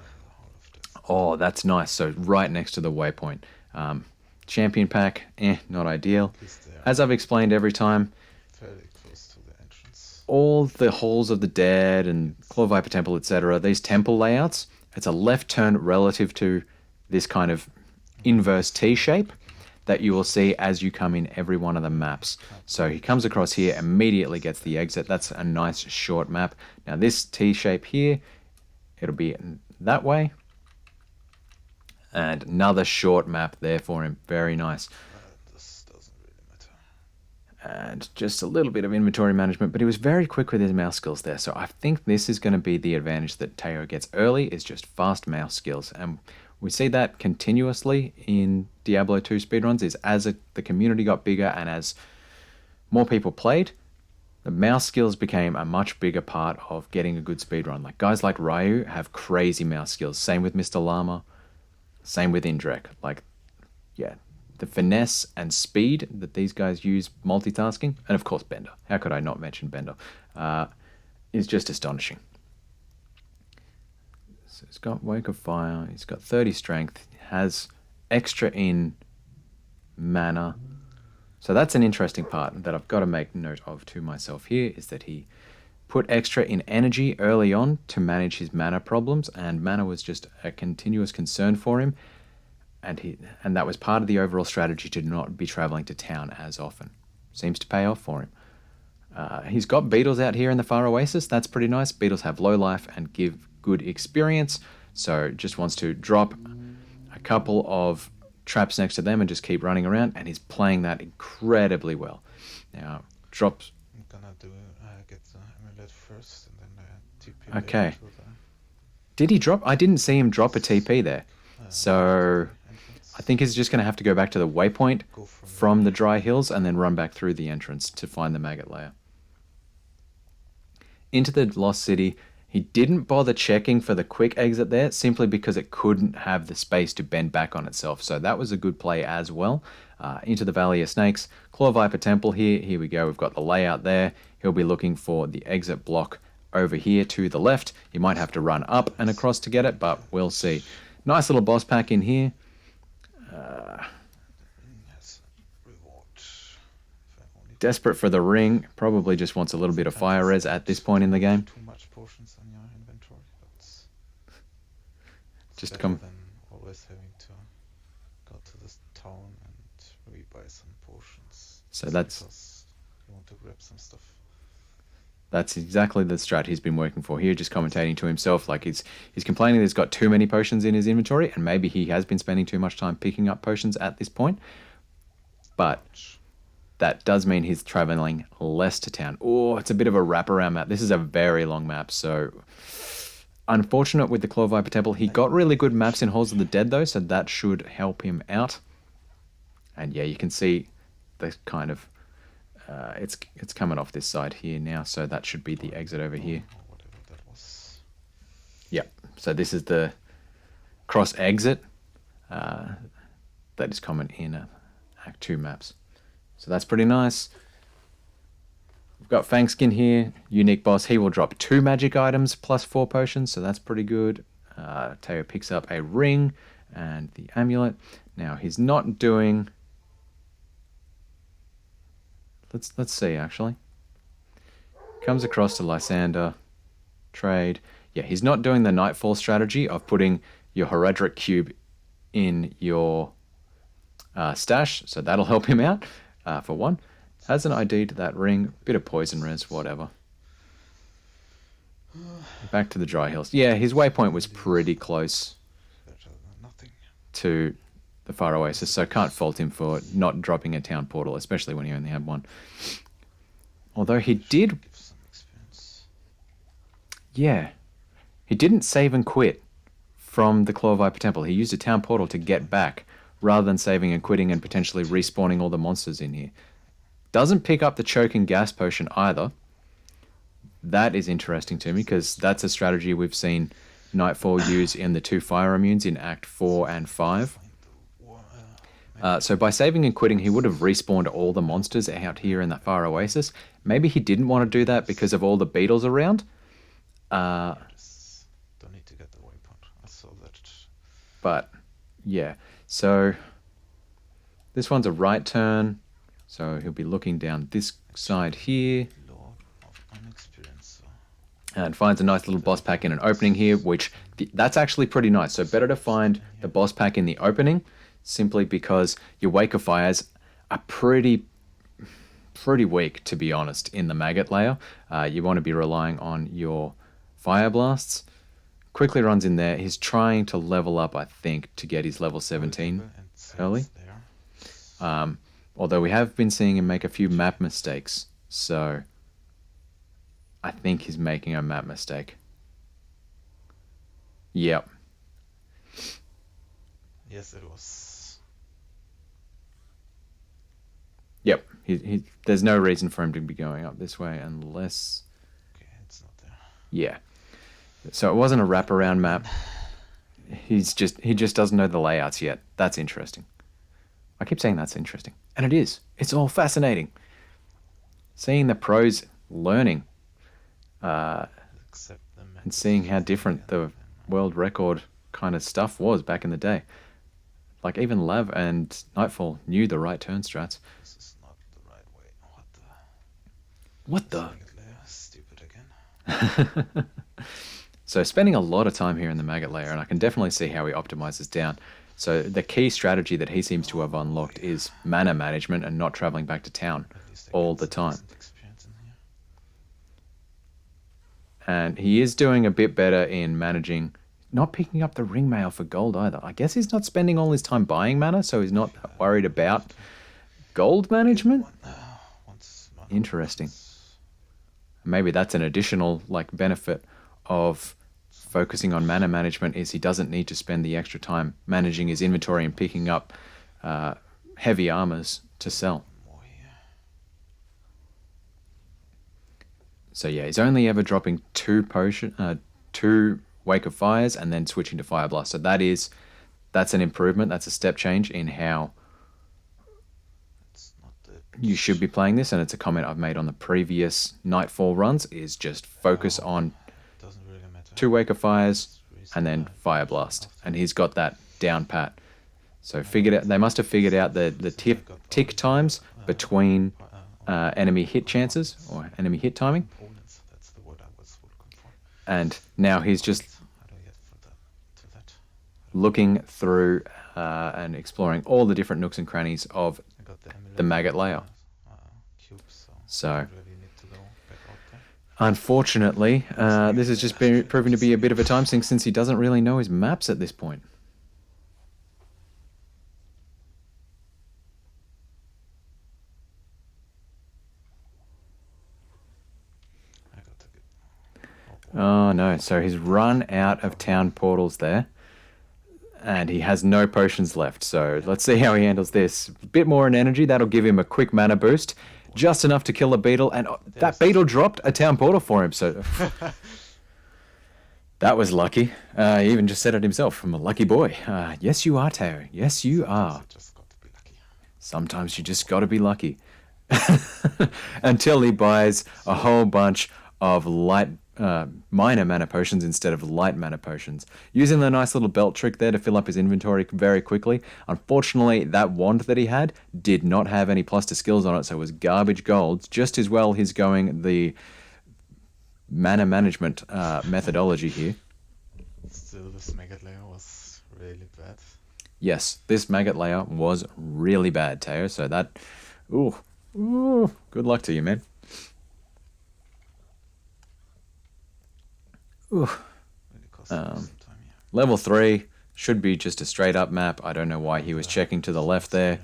[SPEAKER 1] Oh, that's nice. So right next to the waypoint. Champion pack, not ideal. As I've explained every time,
[SPEAKER 2] Fairly close to the entrance.
[SPEAKER 1] all the Halls of the Dead and Claw Viper Temple, etc., these temple layouts, it's a left turn relative to this kind of inverse T shape that you will see as you come in every one of the maps. So he comes across here, immediately gets the exit. That's a nice short map. Now this T shape here, it'll be that way. And another short map there for him. Very nice.
[SPEAKER 2] This doesn't really matter.
[SPEAKER 1] And just a little bit of inventory management, but he was very quick with his mouse skills there. So I think this is going to be the advantage that Teo gets early, is just fast mouse skills. And we see that continuously in Diablo 2 speedruns, is as the community got bigger and as more people played, the mouse skills became a much bigger part of getting a good speedrun. Like guys like Ryu have crazy mouse skills. Same with Mr. Llama. Same with Indrek. Like, yeah, the finesse and speed that these guys use multitasking, and of course Bender. How could I not mention Bender? Is just astonishing. So he's got Wake of Fire. He's got 30 strength. Has extra in mana. So that's an interesting part that I've got to make note of to myself here, is that he put extra in energy early on to manage his mana problems, and mana was just a continuous concern for him, and that was part of the overall strategy to not be traveling to town as often. Seems to pay off for him. He's got beetles out here in the Far Oasis. That's pretty nice. Beetles have low life and give good experience, so just wants to drop a couple of traps next to them and just keep running around, and he's playing that incredibly well. Now, drops...
[SPEAKER 2] I'm gonna get the amulet first, and then TP.
[SPEAKER 1] Okay.
[SPEAKER 2] To the
[SPEAKER 1] Did he drop? I didn't see him drop a TP there. So
[SPEAKER 2] entrance.
[SPEAKER 1] I think he's just going to have to go back to the waypoint
[SPEAKER 2] Go
[SPEAKER 1] from the dry hills and then run back through the entrance to find the maggot layer. Into the Lost City. He didn't bother checking for the quick exit there, simply because it couldn't have the space to bend back on itself. So that was a good play as well. Into the Valley of Snakes. Claw Viper Temple here. Here we go. We've got the layout there. He'll be looking for the exit block over here to the left. He might have to run up and across to get it, but we'll see. Nice little boss pack in here.
[SPEAKER 2] Yes, reward. If I only
[SPEAKER 1] Desperate for the ring. Probably just wants a little bit of fire res at this point in the game.
[SPEAKER 2] too much potions in your inventory, but it's
[SPEAKER 1] Just
[SPEAKER 2] better
[SPEAKER 1] come.
[SPEAKER 2] than always having to go to this town and rebuy some potions.
[SPEAKER 1] So
[SPEAKER 2] just
[SPEAKER 1] that's-
[SPEAKER 2] because you want to grab some stuff.
[SPEAKER 1] That's exactly the strat he's been working for here, just commentating to himself. Like he's complaining that he's got too many potions in his inventory, and maybe he has been spending too much time picking up potions at this point. But that does mean he's traveling less to town. Oh, it's a bit of a wraparound map. This is a very long map, so unfortunate with the Claw Viper Temple. He got really good maps in Halls of the Dead, though, so that should help him out. And yeah, you can see the kind of It's coming off this side here now, so that should be the exit over here.
[SPEAKER 2] Or whatever that was.
[SPEAKER 1] Yep. So this is the cross exit that is common in Act 2 maps. So that's pretty nice. We've got Fangskin here, unique boss. He will drop 2 magic items plus 4 potions, so that's pretty good. Teo picks up a ring and the amulet. Now he's not doing... Let's see, actually. Comes across to Lysander. Trade. Yeah, he's not doing the Nightfall strategy of putting your Heredric Cube in your stash, so that'll help him out, for one. Has an ID to that ring, bit of poison res, whatever. Back to the Dry Hills. Yeah, his waypoint was pretty close
[SPEAKER 2] Better than nothing.
[SPEAKER 1] to the Far Oasis, so can't fault him for not dropping a town portal, especially when he only had one. Although he did...
[SPEAKER 2] Give some experience.
[SPEAKER 1] Yeah. He didn't save and quit from the Claw of Viper Temple. He used a town portal to get back, rather than saving and quitting and potentially respawning all the monsters in here. Doesn't pick up the choke and gas potion either. That is interesting to me, because that's a strategy we've seen Nightfall use in the 2 fire immunes in Act 4 and 5.
[SPEAKER 2] Find the wa-
[SPEAKER 1] So by saving and quitting, he would have respawned all the monsters out here in the Far Oasis. Maybe he didn't want to do that because of all the beetles around.
[SPEAKER 2] Just don't need to get the waypoint. I saw that.
[SPEAKER 1] But, yeah. So, this one's a right turn. So he'll be looking down this side here.
[SPEAKER 2] Lord of Unexperience.
[SPEAKER 1] And finds a nice little boss pack in an opening here, which that's actually pretty nice. So better to find the boss pack in the opening, simply because your Wake of Fires are pretty weak, to be honest, in the Maggot layer. You want to be relying on your Fire Blasts. Quickly runs in there. He's trying to level up, I think, to get his level 17 early. Although we have been seeing him make a few map mistakes. So I think he's making a map mistake. Yep.
[SPEAKER 2] Yes, it was.
[SPEAKER 1] Yep. There's no reason for him to be going up this way unless...
[SPEAKER 2] Okay, it's not there.
[SPEAKER 1] Yeah. So it wasn't a wraparound map. He just doesn't know the layouts yet. That's interesting. I keep saying that's interesting. And it is. It's all fascinating. Seeing the pros learning
[SPEAKER 2] Except the
[SPEAKER 1] and seeing how different the world record kind of stuff was back in the day. Like even Lav and Nightfall knew the right turn strats.
[SPEAKER 2] This is not the right way. What the?
[SPEAKER 1] What the?
[SPEAKER 2] Maggot layer, stupid again.
[SPEAKER 1] So spending a lot of time here in the Maggot layer, and I can definitely see how he optimizes down. So the key strategy that he seems to have unlocked is mana management and not traveling back to town
[SPEAKER 2] At least I
[SPEAKER 1] all
[SPEAKER 2] get
[SPEAKER 1] the
[SPEAKER 2] some
[SPEAKER 1] time.
[SPEAKER 2] decent experience in here.
[SPEAKER 1] And he is doing a bit better in managing, not picking up the ring mail for gold either. I guess he's not spending all his time buying mana, so he's not worried about gold management.
[SPEAKER 2] Once
[SPEAKER 1] Interesting. Maybe that's an additional benefit of focusing on mana management, is he doesn't need to spend the extra time managing his inventory and picking up heavy armors to sell.
[SPEAKER 2] more here.
[SPEAKER 1] So yeah, he's only ever dropping 2 Wake of Fires and then switching to Fire Blast. So that's an improvement. That's a step change in how
[SPEAKER 2] It's not the
[SPEAKER 1] you should be playing this, and it's a comment I've made on the previous Nightfall runs, is just focus on
[SPEAKER 2] doesn't really matter.
[SPEAKER 1] 2 Wake of Fires
[SPEAKER 2] It's
[SPEAKER 1] and then
[SPEAKER 2] reasonable.
[SPEAKER 1] Fire Blast. And he's got that down pat. So they must have figured out the tick times between enemy hit chances or enemy hit timing.
[SPEAKER 2] Components, that's the word I was looking for.
[SPEAKER 1] And now he's just
[SPEAKER 2] How do I get to that?
[SPEAKER 1] looking through and exploring all the different nooks and crannies of
[SPEAKER 2] I got the amulet
[SPEAKER 1] the Maggot
[SPEAKER 2] and
[SPEAKER 1] layer.
[SPEAKER 2] Cube, so
[SPEAKER 1] So-
[SPEAKER 2] I don't really need to go back out there.
[SPEAKER 1] Unfortunately, this has just been proving to be a bit of a time sink, since he doesn't really know his maps at this point.
[SPEAKER 2] I got to get.
[SPEAKER 1] Oh no, so he's run out of town portals there. And he has no potions left, so let's see how he handles this. A bit more in energy, that'll give him a quick mana boost. just enough to kill a beetle, and that beetle dropped a town portal for him, so that was lucky. He even just said it himself. I'm a lucky boy. Yes, you are, Teo. Yes, you are.
[SPEAKER 2] Just got to be lucky.
[SPEAKER 1] Sometimes you just got to be lucky. Until he buys a whole bunch of minor mana potions instead of light mana potions, using the nice little belt trick there to fill up his inventory very quickly. Unfortunately, that wand that he had did not have any plus to skills on it, so it was garbage gold. Just as well he's going the mana management methodology here.
[SPEAKER 2] Still, this maggot layer was really bad.
[SPEAKER 1] Yes, this maggot layer was really bad, Teo, so that... Ooh, good luck to you, man. Ooh.
[SPEAKER 2] Really cost some time, yeah.
[SPEAKER 1] Level 3 should be just a straight up map. I don't know why he was checking to the left there.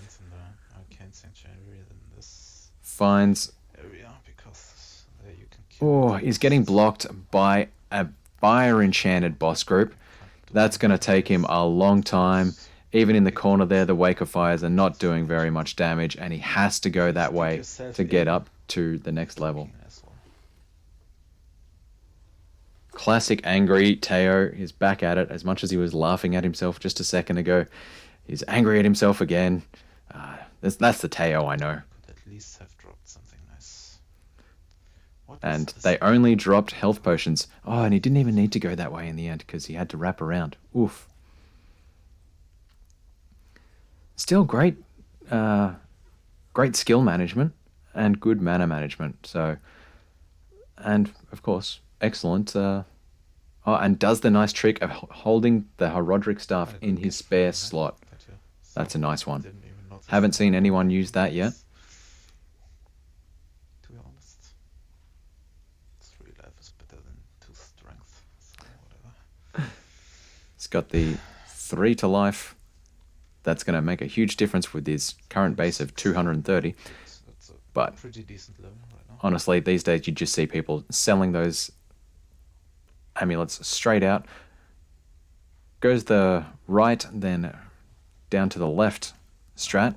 [SPEAKER 2] Arcane Sanctuary in this
[SPEAKER 1] Finds...
[SPEAKER 2] area, because there you can kill.
[SPEAKER 1] Oh, he's getting blocked by a fire enchanted boss group. That's going to take him a long time. Even in the corner there, the Wake of Fires are not doing very much damage, and he has to go that way to get up to the next level. Classic angry Teo is back at it. As much as he was laughing at himself just a second ago, he's angry at himself again. That's the Teo I know.
[SPEAKER 2] Could at least have dropped something nice.
[SPEAKER 1] And they only dropped health potions. Oh, and he didn't even need to go that way in the end because he had to wrap around. Oof. Still great skill management and good mana management. So, and of course, excellent. And does the nice trick of holding the Herodric staff in his spare slot. That's a nice one. Haven't seen anyone use that yet.
[SPEAKER 2] To be honest, 3 life is better than 2 strength. So whatever.
[SPEAKER 1] It's got the 3 to life. That's going to make a huge difference with his current base of 230.
[SPEAKER 2] That's a
[SPEAKER 1] But
[SPEAKER 2] pretty decent level right now.
[SPEAKER 1] honestly, these days you just see people selling those amulets straight out. Goes the right, then down to the left strat,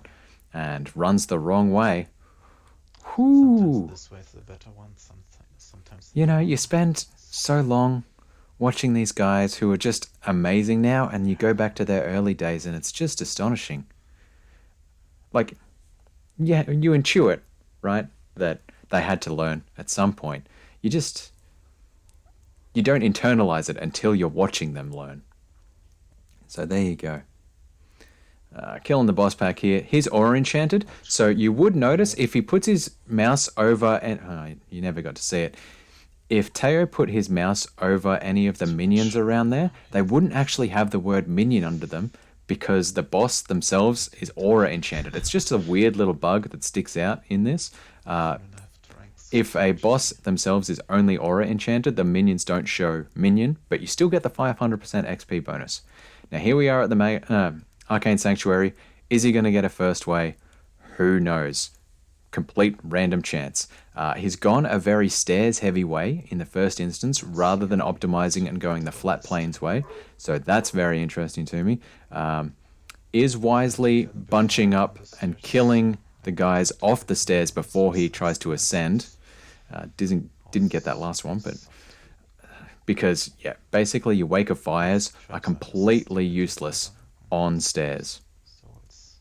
[SPEAKER 1] and runs the wrong way. Whoo!
[SPEAKER 2] Sometimes this way is the better one. Sometimes
[SPEAKER 1] You know, you spend so long watching these guys who are just amazing now, and you go back to their early days and it's just astonishing. Like, yeah, you intuit, right, that they had to learn at some point. You don't internalize it until you're watching them learn. So there you go. Killing the boss pack here. He's aura enchanted, so you would notice if he puts his mouse over, and you never got to see it, if Teo put his mouse over any of the minions around there, they wouldn't actually have the word minion under them because the boss themselves is aura enchanted. It's just a weird little bug that sticks out in this. If a boss themselves is only aura enchanted, the minions don't show minion, but you still get the 500% XP bonus. Now here we are at the Arcane Sanctuary. Is he going to get a first way? Who knows? Complete random chance. He's gone a very stairs-heavy way in the first instance rather than optimizing and going the flat plains way. So that's very interesting to me. Is wisely bunching up and killing the guys off the stairs before he tries to ascend. Didn't get that last one, but because, yeah, basically your Wake of Fires are completely useless on stairs.
[SPEAKER 2] So it's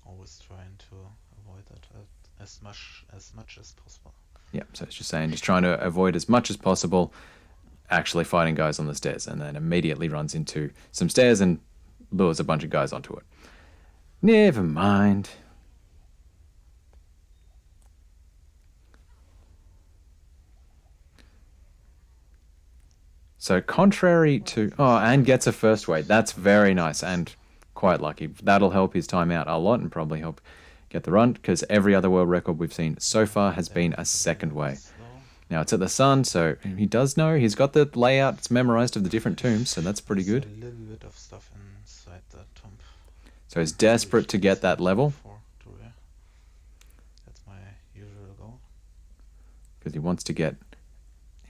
[SPEAKER 2] always trying to avoid that as much as possible.
[SPEAKER 1] Yeah, so it's just saying, just trying to avoid as much as possible actually fighting guys on the stairs, and then immediately runs into some stairs and lures a bunch of guys onto it. Never mind. So contrary to... Oh, and gets a first way. That's very nice and quite lucky. That'll help his time out a lot and probably help get the run, because every other world record we've seen so far has been a second way. Now it's at the sun, so he does know. He's got the layouts memorized of the different tombs, so that's pretty good.
[SPEAKER 2] A little bit of stuff inside the tomb.
[SPEAKER 1] So he's desperate to get that level,
[SPEAKER 2] That's my usual goal.
[SPEAKER 1] because he wants to get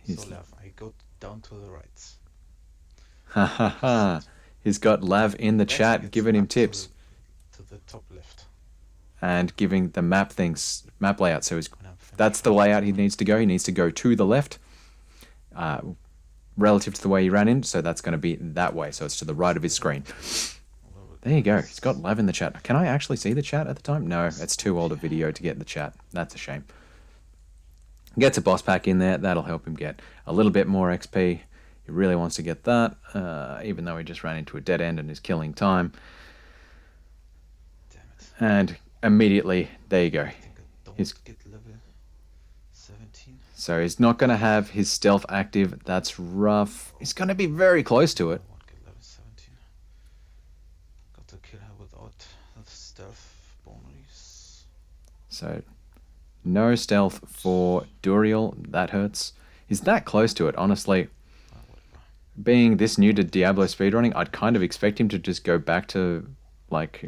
[SPEAKER 1] his...
[SPEAKER 2] So Lav, I go down to the right.
[SPEAKER 1] Ha ha ha. He's got Lav in the chat giving him tips.
[SPEAKER 2] To the top left.
[SPEAKER 1] and giving the map layout. So
[SPEAKER 2] When I'm finished
[SPEAKER 1] that's the
[SPEAKER 2] with
[SPEAKER 1] layout he needs to go. He needs to go to the left, relative to the way he ran in. So that's going to be that way. So it's to the right of his screen.
[SPEAKER 2] a little bit
[SPEAKER 1] There you go. He's got love in the chat. Can I actually see the chat at the time? No, it's too old a video to get the chat. That's a shame. Gets a boss pack in there. That'll help him get a little bit more XP. He really wants to get that, even though he just ran into a dead end and is killing time.
[SPEAKER 2] damn it.
[SPEAKER 1] And immediately, there you go.
[SPEAKER 2] I think I don't
[SPEAKER 1] He's-
[SPEAKER 2] get level 17.
[SPEAKER 1] So he's not going to have his stealth active. That's rough. He's going to be very close to it.
[SPEAKER 2] I won't get level 17. Got to kill her without the stealth bonuses.
[SPEAKER 1] So no stealth for Duriel. That hurts. He's that close to it, honestly.
[SPEAKER 2] Whatever.
[SPEAKER 1] Being this new to Diablo speedrunning, I'd kind of expect him to just go back to, like,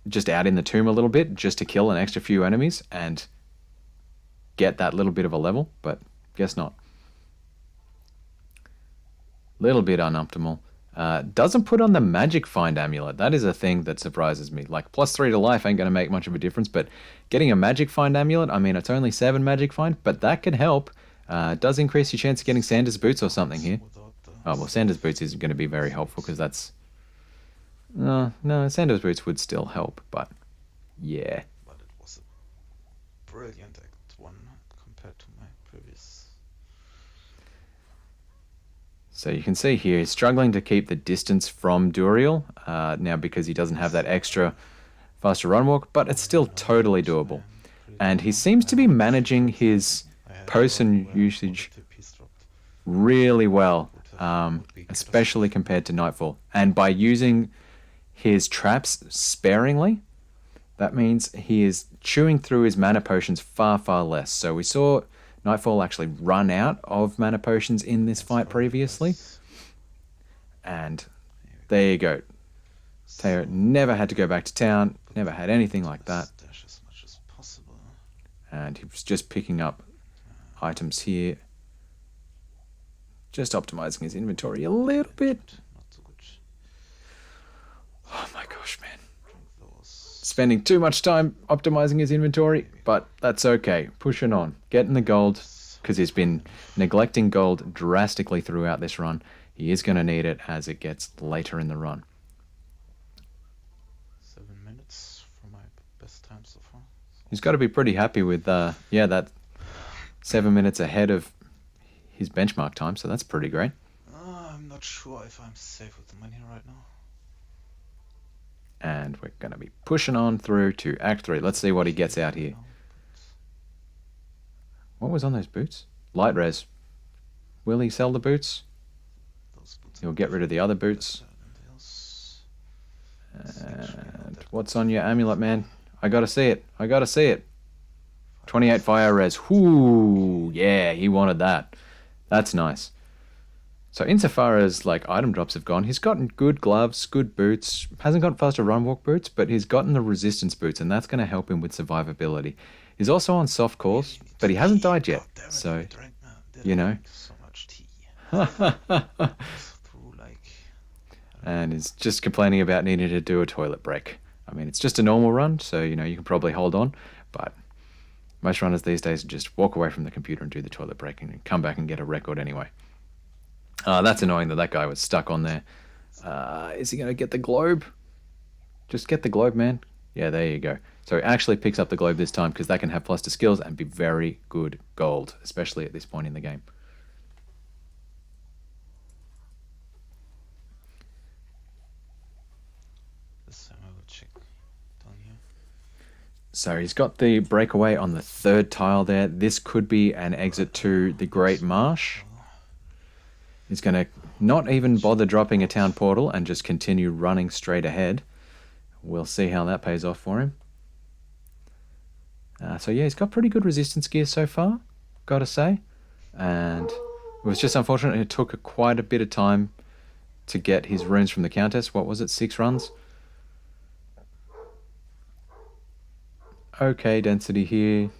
[SPEAKER 1] just out in the tomb a little bit, just to kill an extra few enemies and get that little bit of a level, but guess not. Little bit unoptimal. Doesn't put on the magic find amulet. That is a thing that surprises me. Like, +3 to life ain't going to make much of a difference, but getting a magic find amulet, I mean, it's only 7 magic find, but that can help. It does increase your chance of getting Sanders boots or something here.
[SPEAKER 2] Without the
[SPEAKER 1] Oh, well, Sanders boots isn't going to be very helpful because that's... No, Sanders boots would still help, but yeah.
[SPEAKER 2] But it was a brilliant Act 1 compared to my previous.
[SPEAKER 1] So you can see here, he's struggling to keep the distance from Duriel now because he doesn't have that extra faster run walk, but it's still totally doable. And he seems to be managing his potion usage really well, especially compared to Nightfall. And by using his traps sparingly, that means he is chewing through his mana potions far, far less. So we saw Nightfall actually run out of mana potions in this fight previously. And there you go. Teo never had to go back to town, never had anything like that.
[SPEAKER 2] Dash as much as possible.
[SPEAKER 1] And he was just picking up items here. Just optimizing his inventory a little bit.
[SPEAKER 2] Not so good.
[SPEAKER 1] Oh my gosh, man.
[SPEAKER 2] Drink those.
[SPEAKER 1] Spending too much time optimizing his inventory, but that's okay. Pushing on. Getting the gold, because he's been neglecting gold drastically throughout this run. He is going to need it as it gets later in the run.
[SPEAKER 2] 7 minutes for my best time so far.
[SPEAKER 1] He's got to be pretty happy with, that 7 minutes ahead of his benchmark time, so that's pretty great.
[SPEAKER 2] I'm not sure if I'm safe with the money right now.
[SPEAKER 1] And we're going to be pushing on through to Act 3. Let's see what he gets out here. What was on those boots? Light res. Will he sell the boots?
[SPEAKER 2] Those boots
[SPEAKER 1] He'll get rid of the other boots. And what's on your amulet, man? I gotta see it. I gotta see it. 28 fire res. Whoo! Yeah, he wanted that. That's nice. So insofar as like item drops have gone, he's gotten good gloves, good boots. Hasn't got faster run walk boots, but he's gotten the resistance boots, and that's going to help him with survivability. He's also on soft cores, but he hasn't died yet. So, you know.
[SPEAKER 2] So much tea.
[SPEAKER 1] And is just complaining about needing to do a toilet break. I mean, it's just a normal run, so you know you can probably hold on, but most runners these days just walk away from the computer and do the toilet break and come back and get a record anyway. That's annoying that guy was stuck on there. Is he going to get the globe? Just get the globe, man. Yeah, there you go. So he actually picks up the globe this time because that can have plus to skills and be very good gold, especially at this point in the game.
[SPEAKER 2] This time I will check down here.
[SPEAKER 1] So he's got the breakaway on the third tile there. This could be an exit to the Great Marsh. He's going to not even bother dropping a town portal and just continue running straight ahead. We'll see how that pays off for him. So yeah, he's got pretty good resistance gear so far, gotta say. And it was just unfortunate it took quite a bit of time to get his runes from the Countess. What was it, 6 runs? Okay, density here.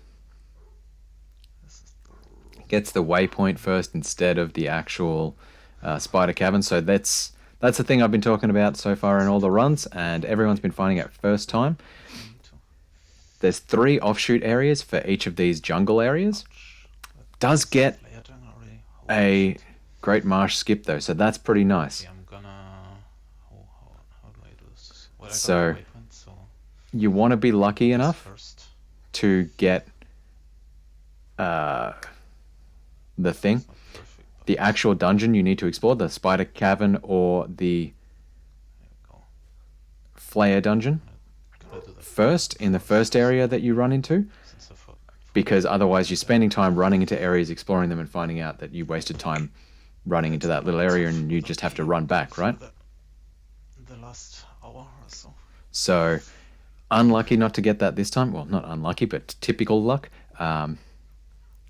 [SPEAKER 1] Gets the waypoint first instead of the actual spider cavern. So that's the thing I've been talking about so far in all the runs, and everyone's been finding it first time. There's 3 offshoot areas for each of these jungle areas. Does get
[SPEAKER 2] Flare jungle already? Holy
[SPEAKER 1] a
[SPEAKER 2] shit.
[SPEAKER 1] Great Marsh skip though, so that's pretty nice.
[SPEAKER 2] Okay, I'm gonna. How do I do this? Well, I got
[SPEAKER 1] So
[SPEAKER 2] the waypoint, so
[SPEAKER 1] you want to be lucky
[SPEAKER 2] this
[SPEAKER 1] enough
[SPEAKER 2] first.
[SPEAKER 1] to get the thing.
[SPEAKER 2] It's not perfect, but
[SPEAKER 1] The actual dungeon you need to explore, the Spider Cavern or the
[SPEAKER 2] there we go.
[SPEAKER 1] Flare dungeon
[SPEAKER 2] Gonna do that
[SPEAKER 1] first in the first area that you run into,
[SPEAKER 2] since I thought
[SPEAKER 1] because otherwise you're spending time running into areas, exploring them, and finding out that you wasted time running into that little area and you just have to run back, right?
[SPEAKER 2] The last hour or so.
[SPEAKER 1] So unlucky not to get that this time. Well, not unlucky, but typical luck.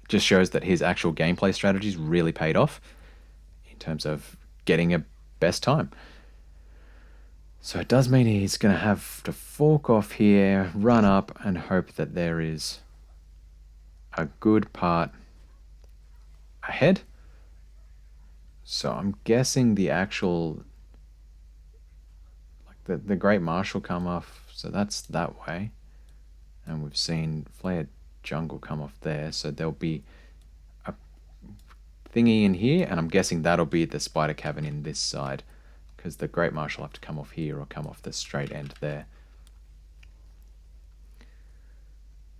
[SPEAKER 1] Just shows that his actual gameplay strategies really paid off in terms of getting a best time. So it does mean he's going to have to fork off here, run up, and hope that there is a good part ahead. So I'm guessing the actual, like the Great Marsh will come off. So that's that way. And we've seen Flared Jungle come off there. So there'll be a thingy in here. And I'm guessing that'll be the Spider Cavern in this side, because the Great Marsh will have to come off here or come off the straight end there.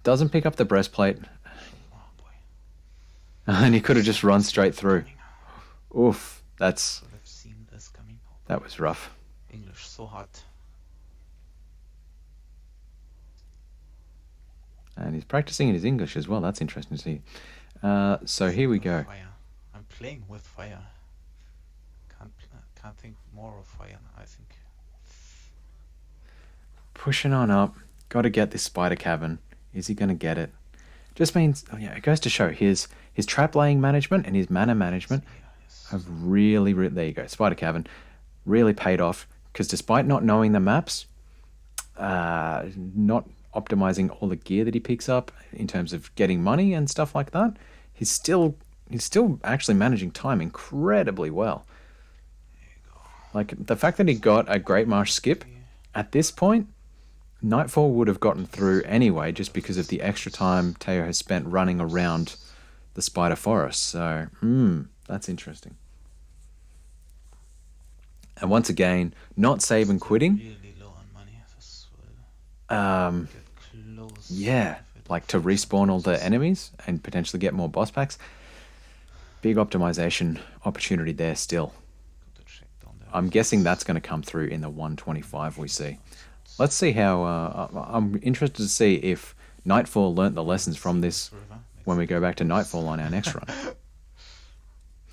[SPEAKER 1] Doesn't pick up the breastplate.
[SPEAKER 2] Oh boy.
[SPEAKER 1] And he could have just run straight through. Oof, that's
[SPEAKER 2] Should have seen this coming. Oh,
[SPEAKER 1] that was rough.
[SPEAKER 2] English so hot.
[SPEAKER 1] And he's practicing his English as well. That's interesting to see. So here we go.
[SPEAKER 2] Fire. I'm playing with fire. Can't think more of fire. I think.
[SPEAKER 1] Pushing on up. Got to get this Spider Cavern. Is he going to get it? Just means, oh yeah, it goes to show his trap laying management and his mana management have really, there you go, Spider Cavern, really paid off, because despite not knowing the maps, not optimizing all the gear that he picks up in terms of getting money and stuff like that, he's still actually managing time incredibly well. Like the fact that he got a Great Marsh skip at this point, Nightfall would have gotten through anyway, just because of the extra time Teo has spent running around the Spider Forest. So, that's interesting. And once again, not save and quitting.
[SPEAKER 2] Really low on money. This will get close.
[SPEAKER 1] Yeah, like to respawn all the enemies and potentially get more boss packs. Big optimization opportunity there still.
[SPEAKER 2] Got to check down there.
[SPEAKER 1] I'm guessing that's going to come through in the 125 we see. Let's see how. I'm interested to see if Nightfall learnt the lessons from this when we go back to Nightfall on our next run.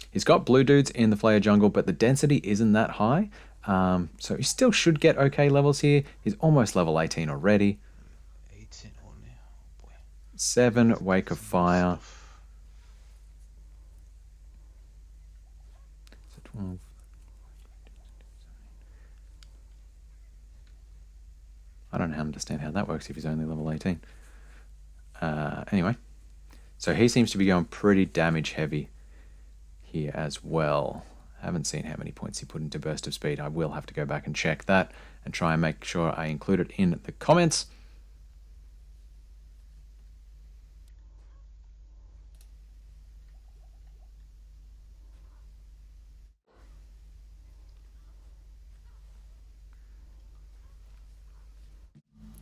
[SPEAKER 1] He's got blue dudes in the Flare Jungle, but the density isn't that high. So he still should get okay levels here. He's almost level 18 already.
[SPEAKER 2] 18 only. Oh boy.
[SPEAKER 1] 7 Wake of Fire. So 12. I don't understand how that works if he's only level 18. Anyway, so he seems to be going pretty damage heavy here as well. Haven't seen how many points he put into Burst of Speed. I will have to go back and check that and try and make sure I include it in the comments.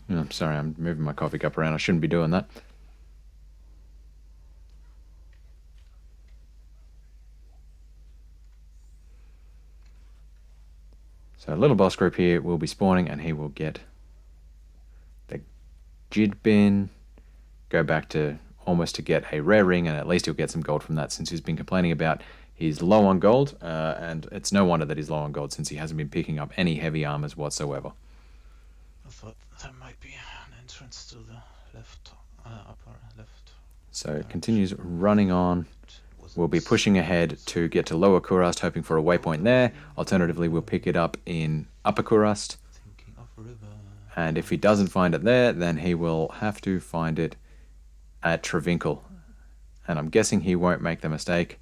[SPEAKER 1] I'm sorry, I'm moving my coffee cup around. I shouldn't be doing that. So a little boss group here will be spawning, and he will get the Jid bin, go back to almost to get a rare ring, and at least he'll get some gold from that, since he's been complaining about he's low on gold, and it's no wonder that he's low on gold since he hasn't been picking up any heavy armors whatsoever.
[SPEAKER 2] I thought there might be an entrance to the left, upper left.
[SPEAKER 1] So it continues running on. We'll be pushing ahead to get to Lower Kurast, hoping for a waypoint there. Alternatively, we'll pick it up in Upper Kurast.
[SPEAKER 2] Thinking of river.
[SPEAKER 1] And if he doesn't find it there, then he will have to find it at Travinkle. And I'm guessing he won't make the mistake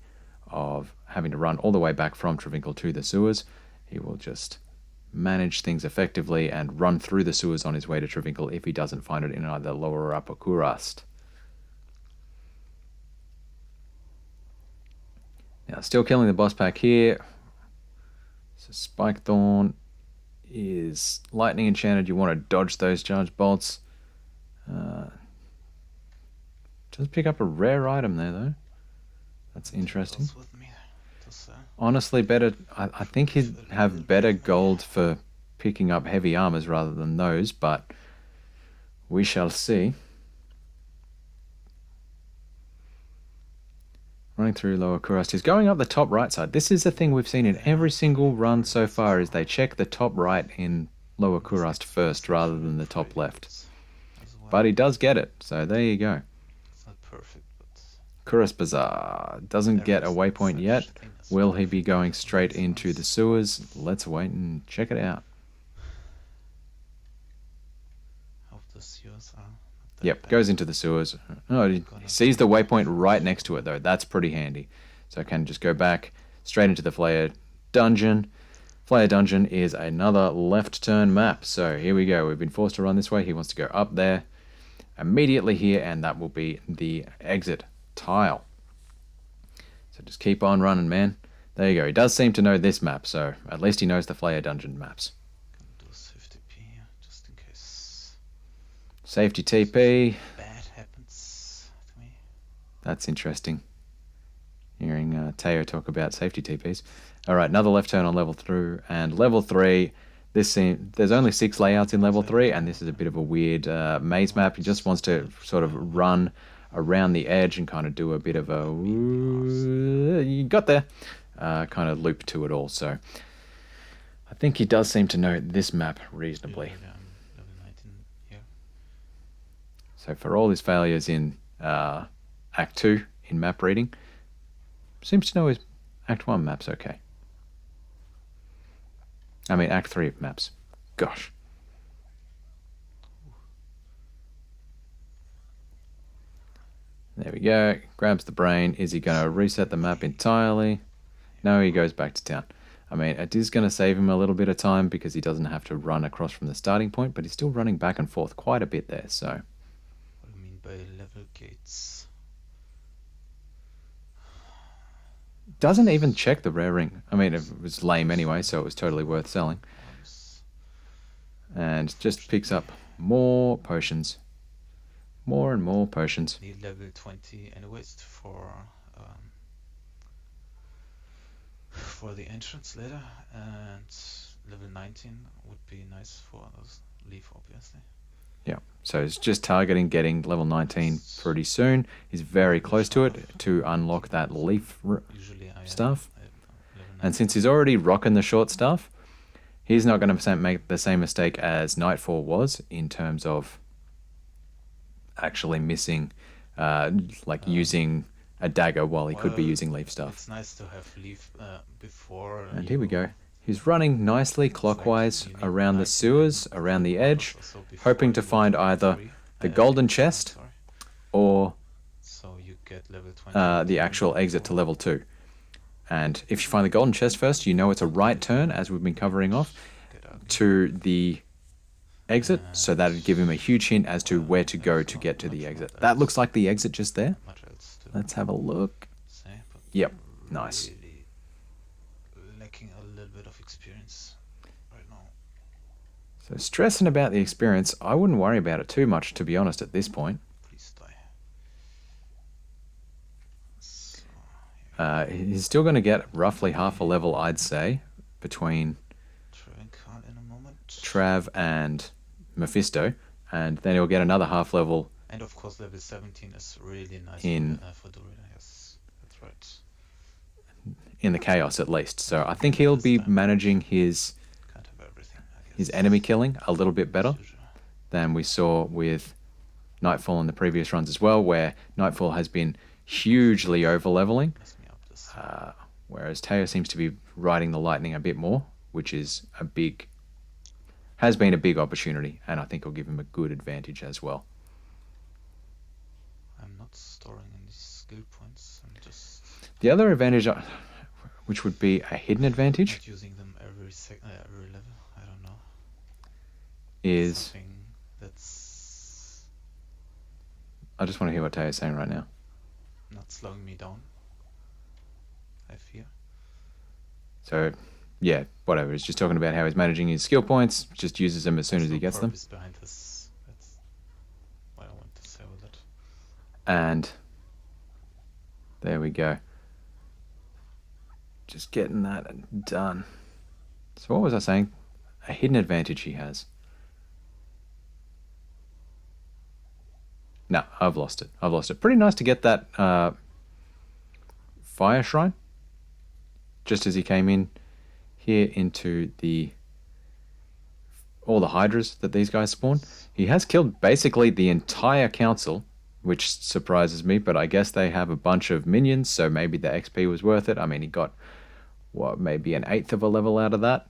[SPEAKER 1] of having to run all the way back from Travinkle to the sewers. He will just manage things effectively and run through the sewers on his way to Travinkel if he doesn't find it in either lower or upper Kurast. Now, still killing the boss pack here. So Spike Thorn is lightning enchanted. You want to dodge those charge bolts. Does pick up a rare item there, though. That's interesting. Honestly, better. I think he'd have better gold for picking up heavy armors rather than those, but we shall see. Running through lower Kurast. He's going up the top right side. This is the thing we've seen in every single run so far, is they check the top right in lower Kurast first rather than the top left. But he does get it, so there you go.
[SPEAKER 2] It's not perfect, but
[SPEAKER 1] Kurast Bazaar doesn't get a waypoint yet. Will he be going straight into the sewers? Let's wait and check it out.
[SPEAKER 2] hope the sewers are not that
[SPEAKER 1] Yep,
[SPEAKER 2] bad.
[SPEAKER 1] goes into the sewers. Oh, he sees the waypoint right next to it, though. That's pretty handy. So I can just go back straight into the Flayer Dungeon. Flayer Dungeon is another left turn map. So here we go. We've been forced to run this way. He wants to go up there immediately here, and that will be the exit tile. So just keep on running, man. There you go. He does seem to know this map, so at least he knows the Flayer Dungeon maps.
[SPEAKER 2] Can do 50p just in case
[SPEAKER 1] Safety TP.
[SPEAKER 2] bad happens to me.
[SPEAKER 1] That's interesting. Hearing Teo talk about safety TPs. All right, another left turn on level 2, and level 3. There's only 6 layouts in level 3, and this is a bit of a weird maze map. He just wants to sort of run around the edge and kind of do a bit of a you got there kind of loop to it all. So I think he does seem to know this map reasonably.
[SPEAKER 2] Yeah, level 19 here.
[SPEAKER 1] So for all his failures in Act 2 in map reading, seems to know his Act 1 maps okay. I mean Act 3 maps. Gosh. There we go. Grabs the brain. Is he going to reset the map entirely? No, he goes back to town. I mean, it is going to save him a little bit of time because he doesn't have to run across from the starting point, but he's still running back and forth quite a bit there, so...
[SPEAKER 2] What do you mean by level gates?
[SPEAKER 1] Doesn't even check the rare ring. I mean, it was lame anyway, so it was totally worth selling.
[SPEAKER 2] Arms.
[SPEAKER 1] And just picks up more potions. More and more potions.
[SPEAKER 2] Need level 20 anyways for the entrance later, and level 19 would be nice for those leaf, obviously.
[SPEAKER 1] Yeah, so he's just targeting getting level 19 pretty soon. He's very close to it to unlock that leaf
[SPEAKER 2] Usually
[SPEAKER 1] stuff.
[SPEAKER 2] I level
[SPEAKER 1] And since he's already rocking the short stuff, he's not going to make the same mistake as Nightfall was in terms of actually missing, using a dagger while he could be
[SPEAKER 2] Well,
[SPEAKER 1] using leaf stuff.
[SPEAKER 2] It's nice to have leaf before.
[SPEAKER 1] And here we go. He's running nicely clockwise
[SPEAKER 2] you need
[SPEAKER 1] around the
[SPEAKER 2] 19
[SPEAKER 1] sewers, around the edge,
[SPEAKER 2] also before
[SPEAKER 1] hoping to
[SPEAKER 2] you go
[SPEAKER 1] find
[SPEAKER 2] level
[SPEAKER 1] either
[SPEAKER 2] 3.
[SPEAKER 1] the golden
[SPEAKER 2] Level
[SPEAKER 1] chest
[SPEAKER 2] 20, sorry.
[SPEAKER 1] or
[SPEAKER 2] So you get level 20.
[SPEAKER 1] the actual exit to level 2. And if you find the golden chest first, you know it's a right turn, as we've been covering off,
[SPEAKER 2] Get ugly.
[SPEAKER 1] to the exit, so that'd give him a huge hint as to where to go to get to the exit. That looks like the exit just there.
[SPEAKER 2] Much else to
[SPEAKER 1] Let's have a look.
[SPEAKER 2] say, but
[SPEAKER 1] Yep, nice.
[SPEAKER 2] really lacking a little bit of experience right now.
[SPEAKER 1] So stressing about the experience, I wouldn't worry about it too much, to be honest, at this point.
[SPEAKER 2] Please die. So,
[SPEAKER 1] He's still going to get roughly half a level, I'd say, between
[SPEAKER 2] Travincal in a moment.
[SPEAKER 1] Trav and Mephisto, and then he'll get another half level
[SPEAKER 2] And of course, level 17 is really nice
[SPEAKER 1] In-
[SPEAKER 2] for Dorina. Yes, that's right.
[SPEAKER 1] in the chaos at least. So I think he'll be managing his
[SPEAKER 2] Can't have everything, I guess.
[SPEAKER 1] his enemy killing a little bit better
[SPEAKER 2] As usual.
[SPEAKER 1] than we saw with Nightfall in the previous runs as well, where Nightfall has been hugely over leveling,
[SPEAKER 2] Mess me up this.
[SPEAKER 1] whereas Teo seems to be riding the lightning a bit more, which is has been a big opportunity, and I think will give him a good advantage as well.
[SPEAKER 2] I'm not storing any skill points. I'm just
[SPEAKER 1] The other advantage, which would be a hidden advantage,
[SPEAKER 2] not using them every level. I
[SPEAKER 1] is...
[SPEAKER 2] something that's
[SPEAKER 1] I just want to hear what Tayo's saying right now.
[SPEAKER 2] not slowing me down, I fear.
[SPEAKER 1] So, yeah, whatever. He's just talking about how he's managing his skill points, just uses them as soon
[SPEAKER 2] There's
[SPEAKER 1] as he
[SPEAKER 2] no
[SPEAKER 1] gets them.
[SPEAKER 2] purpose behind this. That's what I want to say with it.
[SPEAKER 1] And there we go. Just getting that done. So what was I saying? A hidden advantage he has. No, I've lost it. I've lost it. Pretty nice to get that fire shrine. Just as he came in here into all the hydras that these guys spawn. He has killed basically the entire council, which surprises me, but I guess they have a bunch of minions, so maybe the XP was worth it. I mean, he got, what, maybe an 1/8 of a level out of that.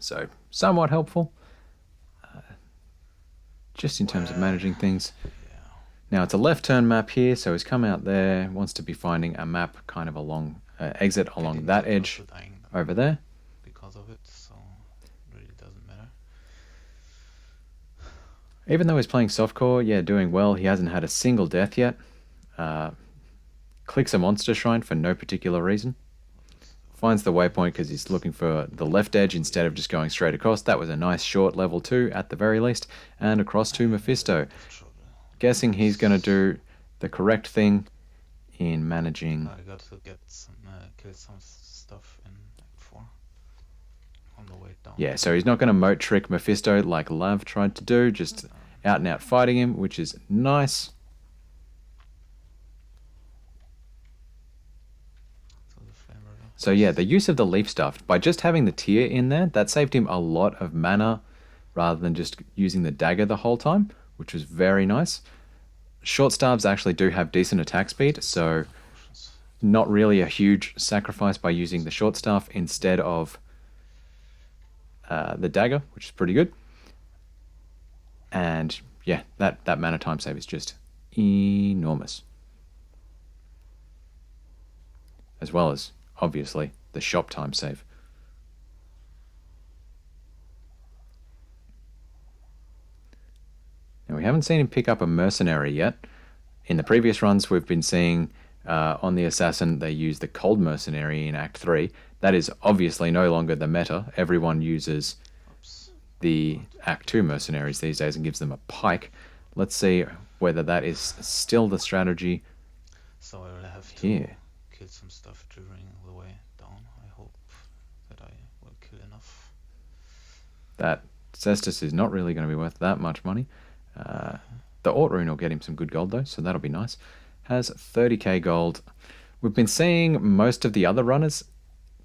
[SPEAKER 1] So, somewhat helpful. Just in terms of managing things.
[SPEAKER 2] Yeah.
[SPEAKER 1] Now, it's a left turn map here, so he's come out there, wants to be finding a map kind of along, exit along
[SPEAKER 2] Getting
[SPEAKER 1] that
[SPEAKER 2] close
[SPEAKER 1] edge
[SPEAKER 2] to dying
[SPEAKER 1] over there.
[SPEAKER 2] because of it, so it really doesn't matter.
[SPEAKER 1] Even though he's playing softcore, yeah, doing well. He hasn't had a single death yet. Clicks a monster shrine for no particular reason. Finds the waypoint because he's looking for the left edge instead of just going straight across. That was a nice short level 2 at the very least. And across to Mephisto. Guessing he's going to do the correct thing in managing...
[SPEAKER 2] I got to get some, kill some stuff in Act 4 on the way down.
[SPEAKER 1] Yeah, so he's not going to moat trick Mephisto like Lav tried to do, just out and out fighting him, which is nice. So yeah, the use of the leaf stuff, by just having the tear in there, that saved him a lot of mana rather than just using the dagger the whole time, which was very nice. Short staves actually do have decent attack speed, so not really a huge sacrifice by using the short staff instead of the dagger, which is pretty good. And yeah, that mana time save is just enormous. As well as, obviously, the shop time save. Now, we haven't seen him pick up a mercenary yet. In the previous runs, we've been seeing on the assassin, they use the cold mercenary in Act 3. That is obviously no longer the meta. Everyone uses the Act 2 mercenaries these days and gives them a pike. Let's see whether that is still the strategy.
[SPEAKER 2] So I will have to kill some stuff during the way down. I hope that I will kill enough.
[SPEAKER 1] That Cestus is not really going to be worth that much money. The Ort Rune will get him some good gold though, so that'll be nice. Has 30k gold. We've been seeing most of the other runners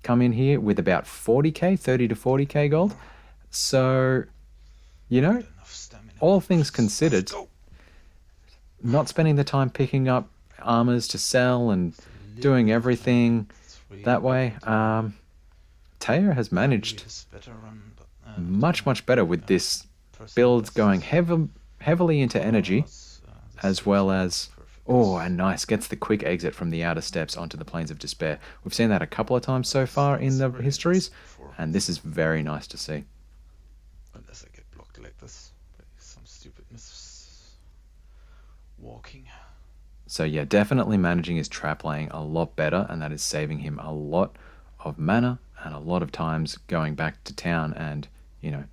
[SPEAKER 1] come in here with about 40k, 30 to 40k gold. So, you know, all things considered, not spending the time picking up armors to sell and doing everything that way, Tayo has managed much better with this build going heavily into energy, as well as, oh, and nice, gets the quick exit from the outer steps onto the Plains of Despair. We've seen that a couple of times so far in the histories, and this is very nice to see.
[SPEAKER 2] Unless I get blocked like this by some stupid walking.
[SPEAKER 1] So yeah, definitely managing his trap laying a lot better, and that is saving him a lot of mana and a lot of times going back to town and, you know,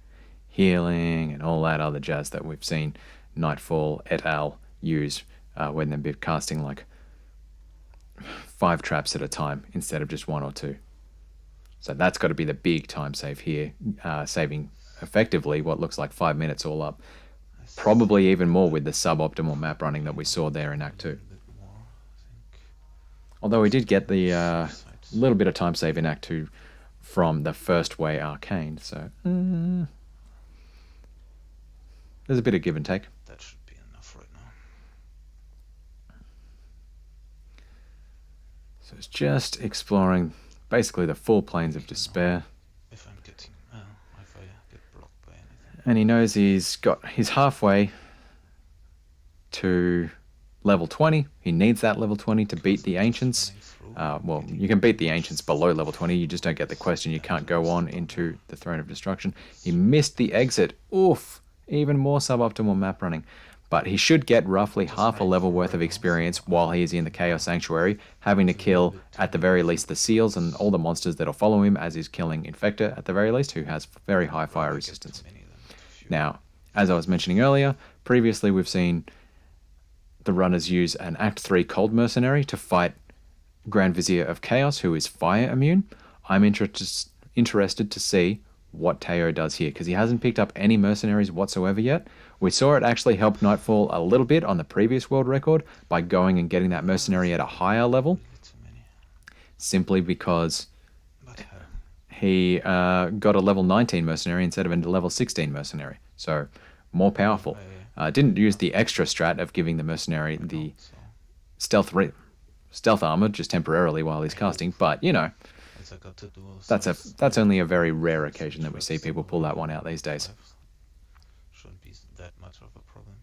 [SPEAKER 1] healing and all that other jazz that we've seen Nightfall et al. Use when they're casting like 5 traps at a time instead of just 1 or 2. So that's got to be the big time save here, saving effectively what looks like 5 minutes all up. Probably even more with the suboptimal map running that we saw there in Act 2. Although we did get the little bit of time save in Act 2 from the first way arcane, so there's a bit of give and take.
[SPEAKER 2] That should be enough right now.
[SPEAKER 1] So it's just exploring basically the full Plains of Despair.
[SPEAKER 2] If I'm getting, if I get blocked by anything.
[SPEAKER 1] And he knows he's halfway to level 20. He needs that level 20 to beat the Ancients. Well, you can beat the Ancients below level 20. You just don't get the quest and you can't go on into the Throne of Destruction. He missed the exit. Oof. Even more suboptimal map running. But he should get roughly half a level worth of experience while he is in the Chaos Sanctuary, having to kill, at the very least, the Seals and all the monsters that'll follow him, as he's killing Infector, at the very least, who has very high fire resistance. Now, as I was mentioning earlier, previously we've seen the runners use an Act 3 Cold Mercenary to fight Grand Vizier of Chaos, who is fire immune. I'm interested to see what Teo does here, because he hasn't picked up any mercenaries whatsoever yet. We saw it actually help Nightfall a little bit on the previous world record by going and getting that mercenary at a higher level, simply because he got a level 19 mercenary instead of a level 16 mercenary. So more powerful. Didn't use the extra strat of giving the mercenary the stealth armor just temporarily while he's casting, but you know, that's only a very rare occasion that we see people pull that one out these days.
[SPEAKER 2] Shouldn't be that much of a problem.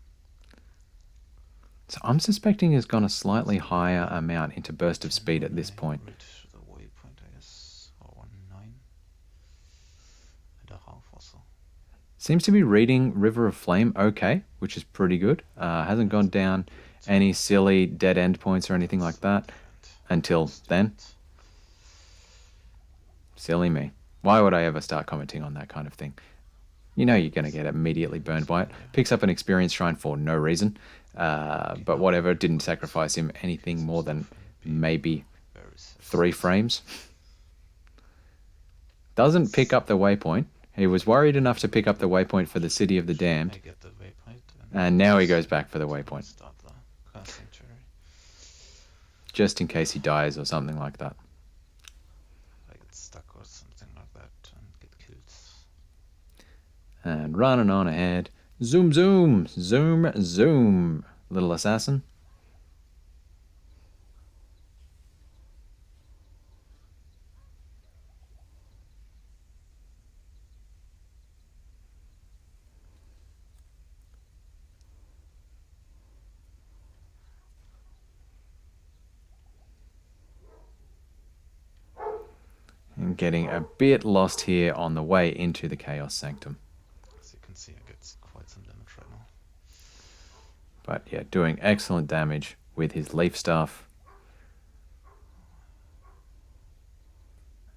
[SPEAKER 1] So I'm suspecting he's gone a slightly higher amount into burst of speed at this point.
[SPEAKER 2] Reach the waypoint, I guess, or 9.5 or so.
[SPEAKER 1] Seems to be reading River of Flame okay, which is pretty good. Hasn't gone down any silly dead end points or anything like that until then. Silly me. Why would I ever start commenting on that kind of thing? You know you're going to get immediately burned by it. Picks up an experience shrine for no reason. But whatever, didn't sacrifice him anything more than maybe 3 frames. Doesn't pick up the waypoint. He was worried enough to pick up the waypoint for the City of the Damned. And now he goes back for the waypoint. Just in case he dies or something like that. And running on ahead. Zoom, zoom, zoom, zoom, little assassin. And getting a bit lost here on the way into the Chaos Sanctum.
[SPEAKER 2] See, I get quite some damage right now.
[SPEAKER 1] But yeah, doing excellent damage with his leaf staff.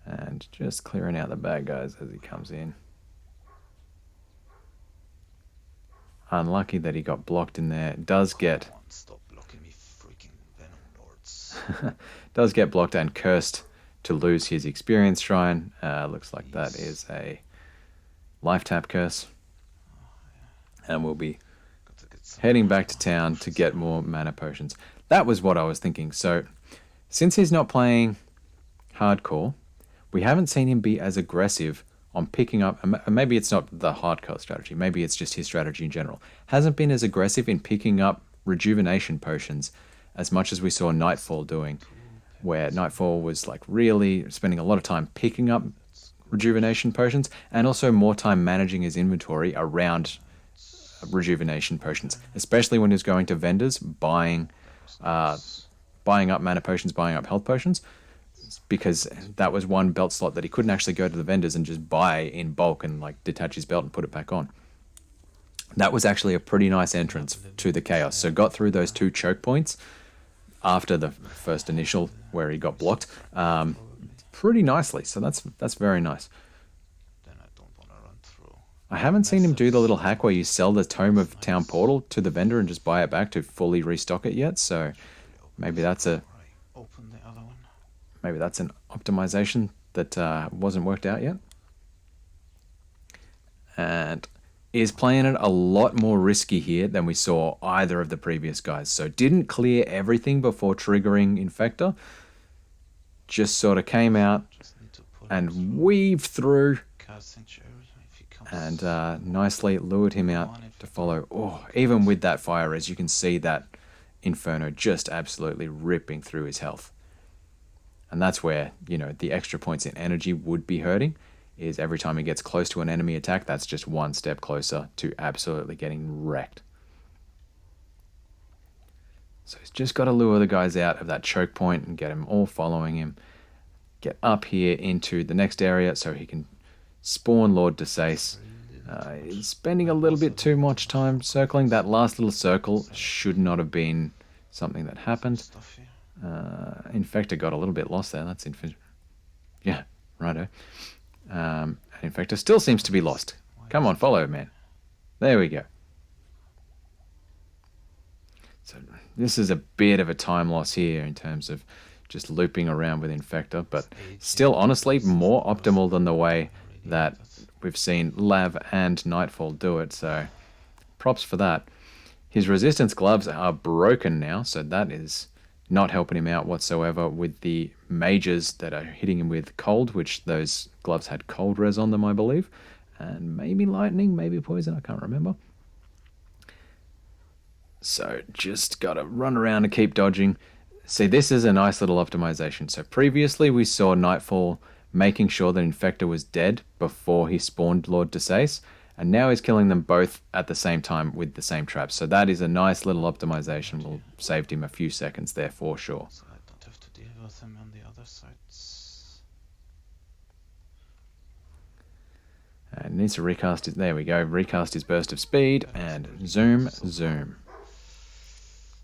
[SPEAKER 1] And just clearing out the bad guys as he comes in. Unlucky that he got blocked in there. Does get...
[SPEAKER 2] Stop blocking me, freaking Venom Lords.
[SPEAKER 1] Does get blocked and cursed to lose his experience shrine. Looks like that is a life tap curse. And we'll be heading back to town to get more mana potions. That was what I was thinking. So, since he's not playing hardcore, we haven't seen him be as aggressive on picking up... Maybe it's not the hardcore strategy. Maybe it's just his strategy in general. Hasn't been as aggressive in picking up rejuvenation potions as much as we saw Nightfall doing, where Nightfall was like really spending a lot of time picking up rejuvenation potions and also more time managing his inventory around rejuvenation potions, especially when he was going to vendors buying up mana potions, buying up health potions, because that was one belt slot that he couldn't actually go to the vendors and just buy in bulk and like detach his belt and put it back on. That was actually a pretty nice entrance to the Chaos. So got through those 2 choke points after the first initial where he got blocked pretty nicely. So that's very nice. I haven't seen him do the little hack where you sell the Tome of Town Portal to the vendor and just buy it back to fully restock it yet. So maybe that's an optimization that wasn't worked out yet. And is playing it a lot more risky here than we saw either of the previous guys. So didn't clear everything before triggering Infector. Just sort of came out and weaved through and nicely lured him out to follow. Oh, even with that fire res, you can see that Inferno just absolutely ripping through his health. And that's where, you know, the extra points in energy would be hurting, is every time he gets close to an enemy attack, that's just one step closer to absolutely getting wrecked. So he's just got to lure the guys out of that choke point and get them all following him. Get up here into the next area so he can spawn Lord Desace. He's spending a little bit too much time circling. That last little circle should not have been something that happened. Infector got a little bit lost there. That's yeah, righto. Infector still seems to be lost. Come on, follow, man. There we go. So this is a bit of a time loss here in terms of just looping around with Infector, but still, honestly, more optimal than the way that we've seen Lav and Nightfall do it, so props for that. His resistance gloves are broken now, so that is not helping him out whatsoever with the mages that are hitting him with cold, which those gloves had cold res on them, I believe, and maybe lightning, maybe poison, I can't remember. So just gotta run around and keep dodging. See, this is a nice little optimization. So previously we saw Nightfall making sure that Infector was dead before he spawned Lord Desace, and now he's killing them both at the same time with the same traps. So that is a nice little optimization. Will saved him a few seconds there for sure.
[SPEAKER 2] So I don't have to deal with him on the other sides.
[SPEAKER 1] And needs to recast his, there we go, recast his burst of speed and zoom, zoom.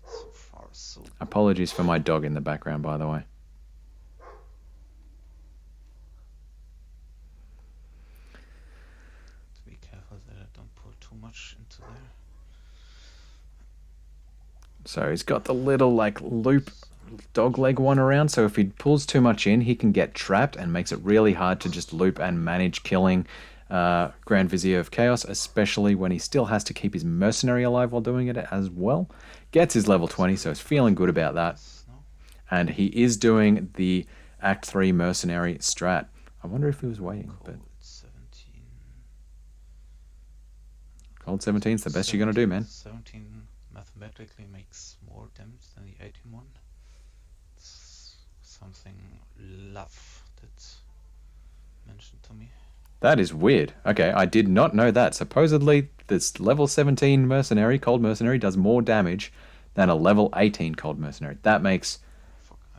[SPEAKER 2] So far, so
[SPEAKER 1] Apologies for my dog in the background, by the way.
[SPEAKER 2] be careful that I don't pull too much into there.
[SPEAKER 1] So he's got the little like loop dog leg one around, so if he pulls too much in, he can get trapped and makes it really hard to just loop and manage killing Grand Vizier of Chaos, especially when he still has to keep his mercenary alive while doing it as well. Gets his level 20, so he's feeling good about that. And he is doing the Act 3 mercenary strat. I wonder if he was waiting, but... Cold 17 is the best you're going to do, man.
[SPEAKER 2] 17 mathematically makes more damage than the 18 one. It's something Love did mention to me.
[SPEAKER 1] That is weird. Okay, I did not know that. Supposedly, this level 17 mercenary, cold mercenary, does more damage than a level 18 cold mercenary. That makes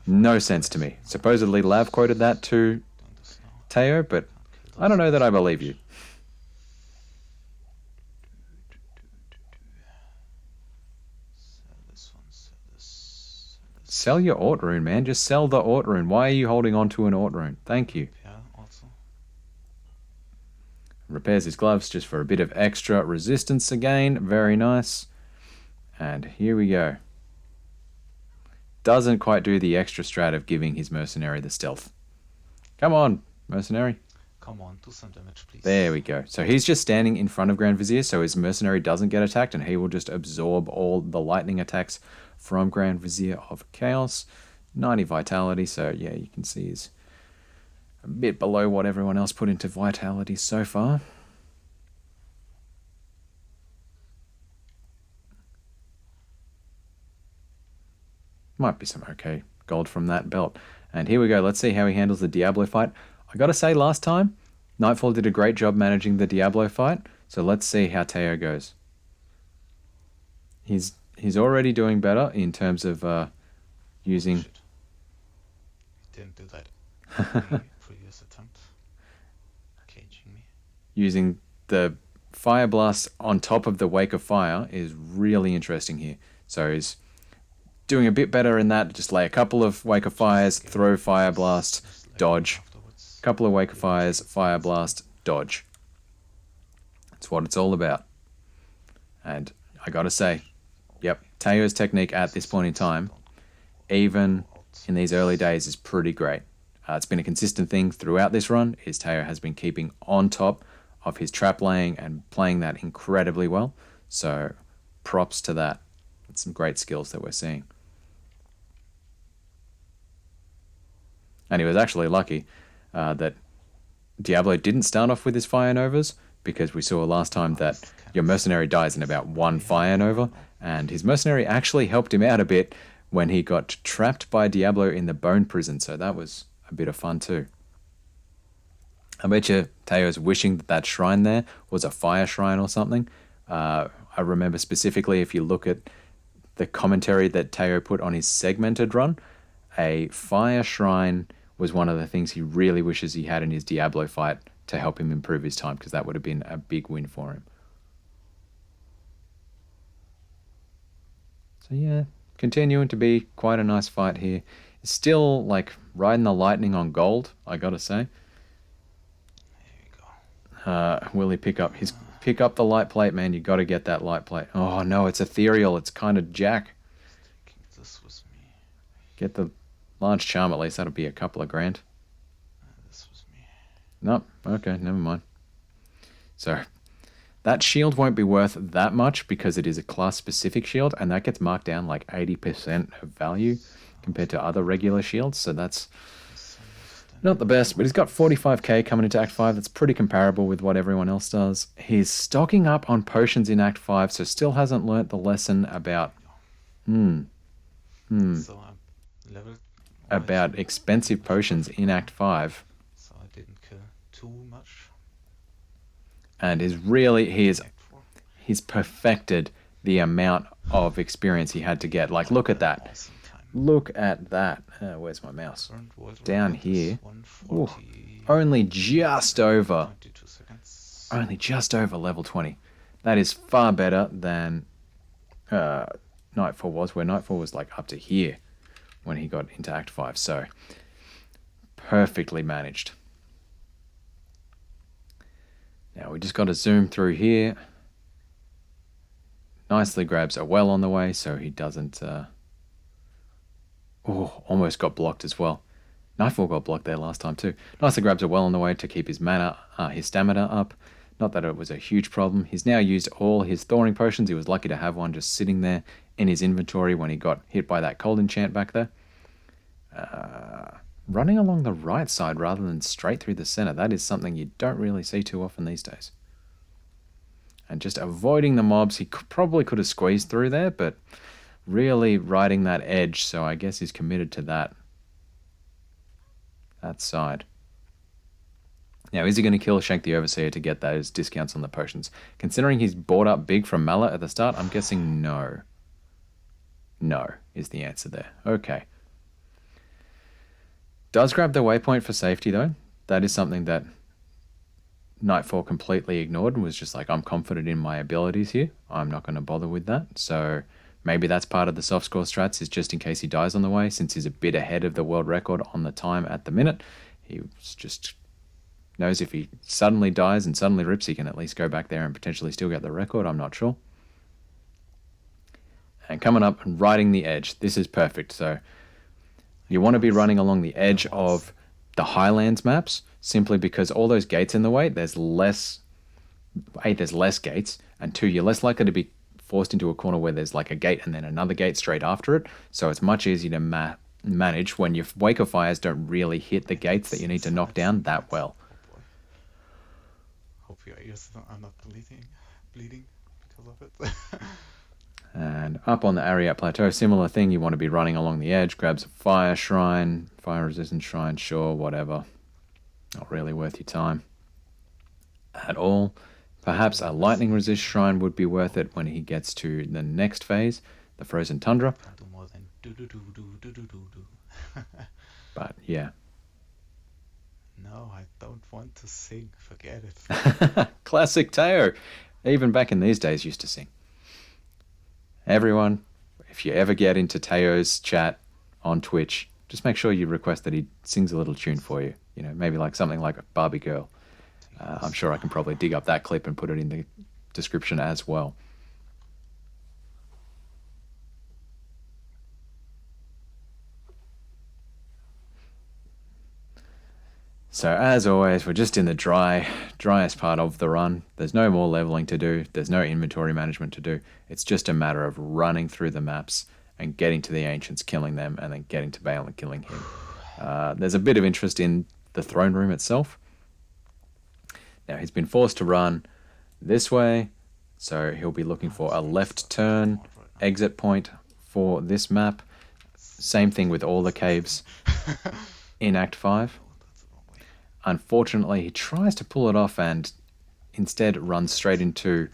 [SPEAKER 1] no sense to me. Supposedly, Lav quoted that to Teo, but I don't know that I believe you. Sell your Ort Rune, man. Just sell the Ort Rune. Why are you holding on to an Ort Rune? Thank you.
[SPEAKER 2] Yeah, also.
[SPEAKER 1] Repairs his gloves just for a bit of extra resistance again. Very nice. And here we go. Doesn't quite do the extra strat of giving his mercenary the stealth. Come on, mercenary.
[SPEAKER 2] Come on, do some damage, please.
[SPEAKER 1] There we go. So he's just standing in front of Grand Vizier, so his mercenary doesn't get attacked, and he will just absorb all the lightning attacks from Grand Vizier of Chaos. 90 vitality, so yeah, you can see he's a bit below what everyone else put into vitality so far. Might be some okay gold from that belt. And here we go. Let's see how he handles the Diablo fight. I gotta say, last time, Nightfall did a great job managing the Diablo fight. So let's see how Teo goes. He's already doing better in terms of using...
[SPEAKER 2] Shit. He didn't do that. Previous attempt. Caging me.
[SPEAKER 1] Using the Fire Blast on top of the Wake of Fire is really interesting here. So he's doing a bit better in that. Just lay a couple of Wake of Fires, throw Fire Blast, dodge. Couple of Wake of Fires, Fire Blast, dodge. That's what it's all about. And I gotta say, yep, Teo's technique at this point in time, even in these early days, is pretty great. It's been a consistent thing throughout this run, is Teo has been keeping on top of his trap laying and playing that incredibly well. So props to that. It's some great skills that we're seeing. And he was actually lucky that Diablo didn't start off with his Fire Novas, because we saw last time that your mercenary dies in about one Fire Nova, and his mercenary actually helped him out a bit when he got trapped by Diablo in the Bone Prison, so that was a bit of fun too. I bet you Teo's wishing that that shrine there was a fire shrine or something. I remember specifically, if you look at the commentary that Teo put on his segmented run, a fire shrine was one of the things he really wishes he had in his Diablo fight to help him improve his time, because that would have been a big win for him. So yeah, continuing to be quite a nice fight here. It's still like riding the lightning on gold, I gotta say.
[SPEAKER 2] There we go.
[SPEAKER 1] Will he pick up the light plate, man? You gotta get that light plate. Oh no, it's ethereal. It's kind of jack.
[SPEAKER 2] Taking this with me.
[SPEAKER 1] Get the large charm at least. That'll be a couple of grand.
[SPEAKER 2] This was me.
[SPEAKER 1] Nope. Okay, never mind. So that shield won't be worth that much because it is a class-specific shield, and that gets marked down like 80% of value compared to other regular shields. So that's not the best, but he's got 45k coming into Act 5. That's pretty comparable with what everyone else does. He's stocking up on potions in Act 5, so still hasn't learnt the lesson about
[SPEAKER 2] So I'm leveled.
[SPEAKER 1] about expensive potions in Act 5.
[SPEAKER 2] So I didn't kill too much.
[SPEAKER 1] And he's
[SPEAKER 2] Act 4.
[SPEAKER 1] he's perfected the amount of experience he had to get. Like, look at that.
[SPEAKER 2] Awesome time.
[SPEAKER 1] Look at that. Where's my mouse?
[SPEAKER 2] Current world
[SPEAKER 1] Down
[SPEAKER 2] record is
[SPEAKER 1] here.
[SPEAKER 2] 140,
[SPEAKER 1] Only just over
[SPEAKER 2] 22 seconds.
[SPEAKER 1] only just over level 20. That is far better than Nightfall was, where Nightfall was like up to here when he got into Act 5. So perfectly managed. Now we just got to zoom through here. Nicely grabs a well on the way so he doesn't... almost got blocked as well. Nightfall got blocked there last time too. Nicely grabs a well on the way to keep his stamina up. Not that it was a huge problem. He's now used all his thawing potions. He was lucky to have one just sitting there in his inventory when he got hit by that cold enchant back there. Running along the right side rather than straight through the center. That is something you don't really see too often these days. And just avoiding the mobs. He probably could have squeezed through there, but really riding that edge. So I guess he's committed to that side. Now, is he going to kill Shank the Overseer to get those discounts on the potions? Considering he's bought up big from Mallet at the start, I'm guessing no. No is the answer there. Okay. Does grab the waypoint for safety, though. That is something that Nightfall completely ignored and was just like, I'm confident in my abilities here. I'm not going to bother with that. So maybe that's part of the soft score strats, is just in case he dies on the way, since he's a bit ahead of the world record on the time at the minute. He just knows if he suddenly dies and suddenly rips, he can at least go back there and potentially still get the record. I'm not sure. And coming up and riding the edge. This is perfect. So you want to be running along the edge of the Highlands maps, simply because all those gates in the way, there's less gates, and 2, you're less likely to be forced into a corner where there's like a gate and then another gate straight after it. So it's much easier to manage when your Wake of Fires don't really hit the gates that you need to knock down that well.
[SPEAKER 2] Oh boy. Hope your ears are not bleeding because of it.
[SPEAKER 1] And up on the Ariat Plateau, similar thing. You want to be running along the edge. Grabs a fire shrine, fire resistant shrine, sure, whatever. Not really worth your time at all. Perhaps a lightning resist shrine would be worth it when he gets to the next phase, the frozen tundra.
[SPEAKER 2] Can't do more than do.
[SPEAKER 1] But yeah.
[SPEAKER 2] No, I don't want to sing. Forget it.
[SPEAKER 1] Classic Teo. Even back in these days used to sing. Everyone, if you ever get into Teo's chat on Twitch, just make sure you request that he sings a little tune for you. You know, maybe like something like a Barbie Girl. I'm sure I can probably dig up that clip and put it in the description as well. So as always, we're just in the driest part of the run. There's no more leveling to do. There's no inventory management to do. It's just a matter of running through the maps and getting to the Ancients, killing them, and then getting to Bale and killing him. There's a bit of interest in the throne room itself. Now, he's been forced to run this way, so he'll be looking for a left turn exit point for this map. Same thing with all the caves in Act 5. Unfortunately, he tries to pull it off and instead runs straight into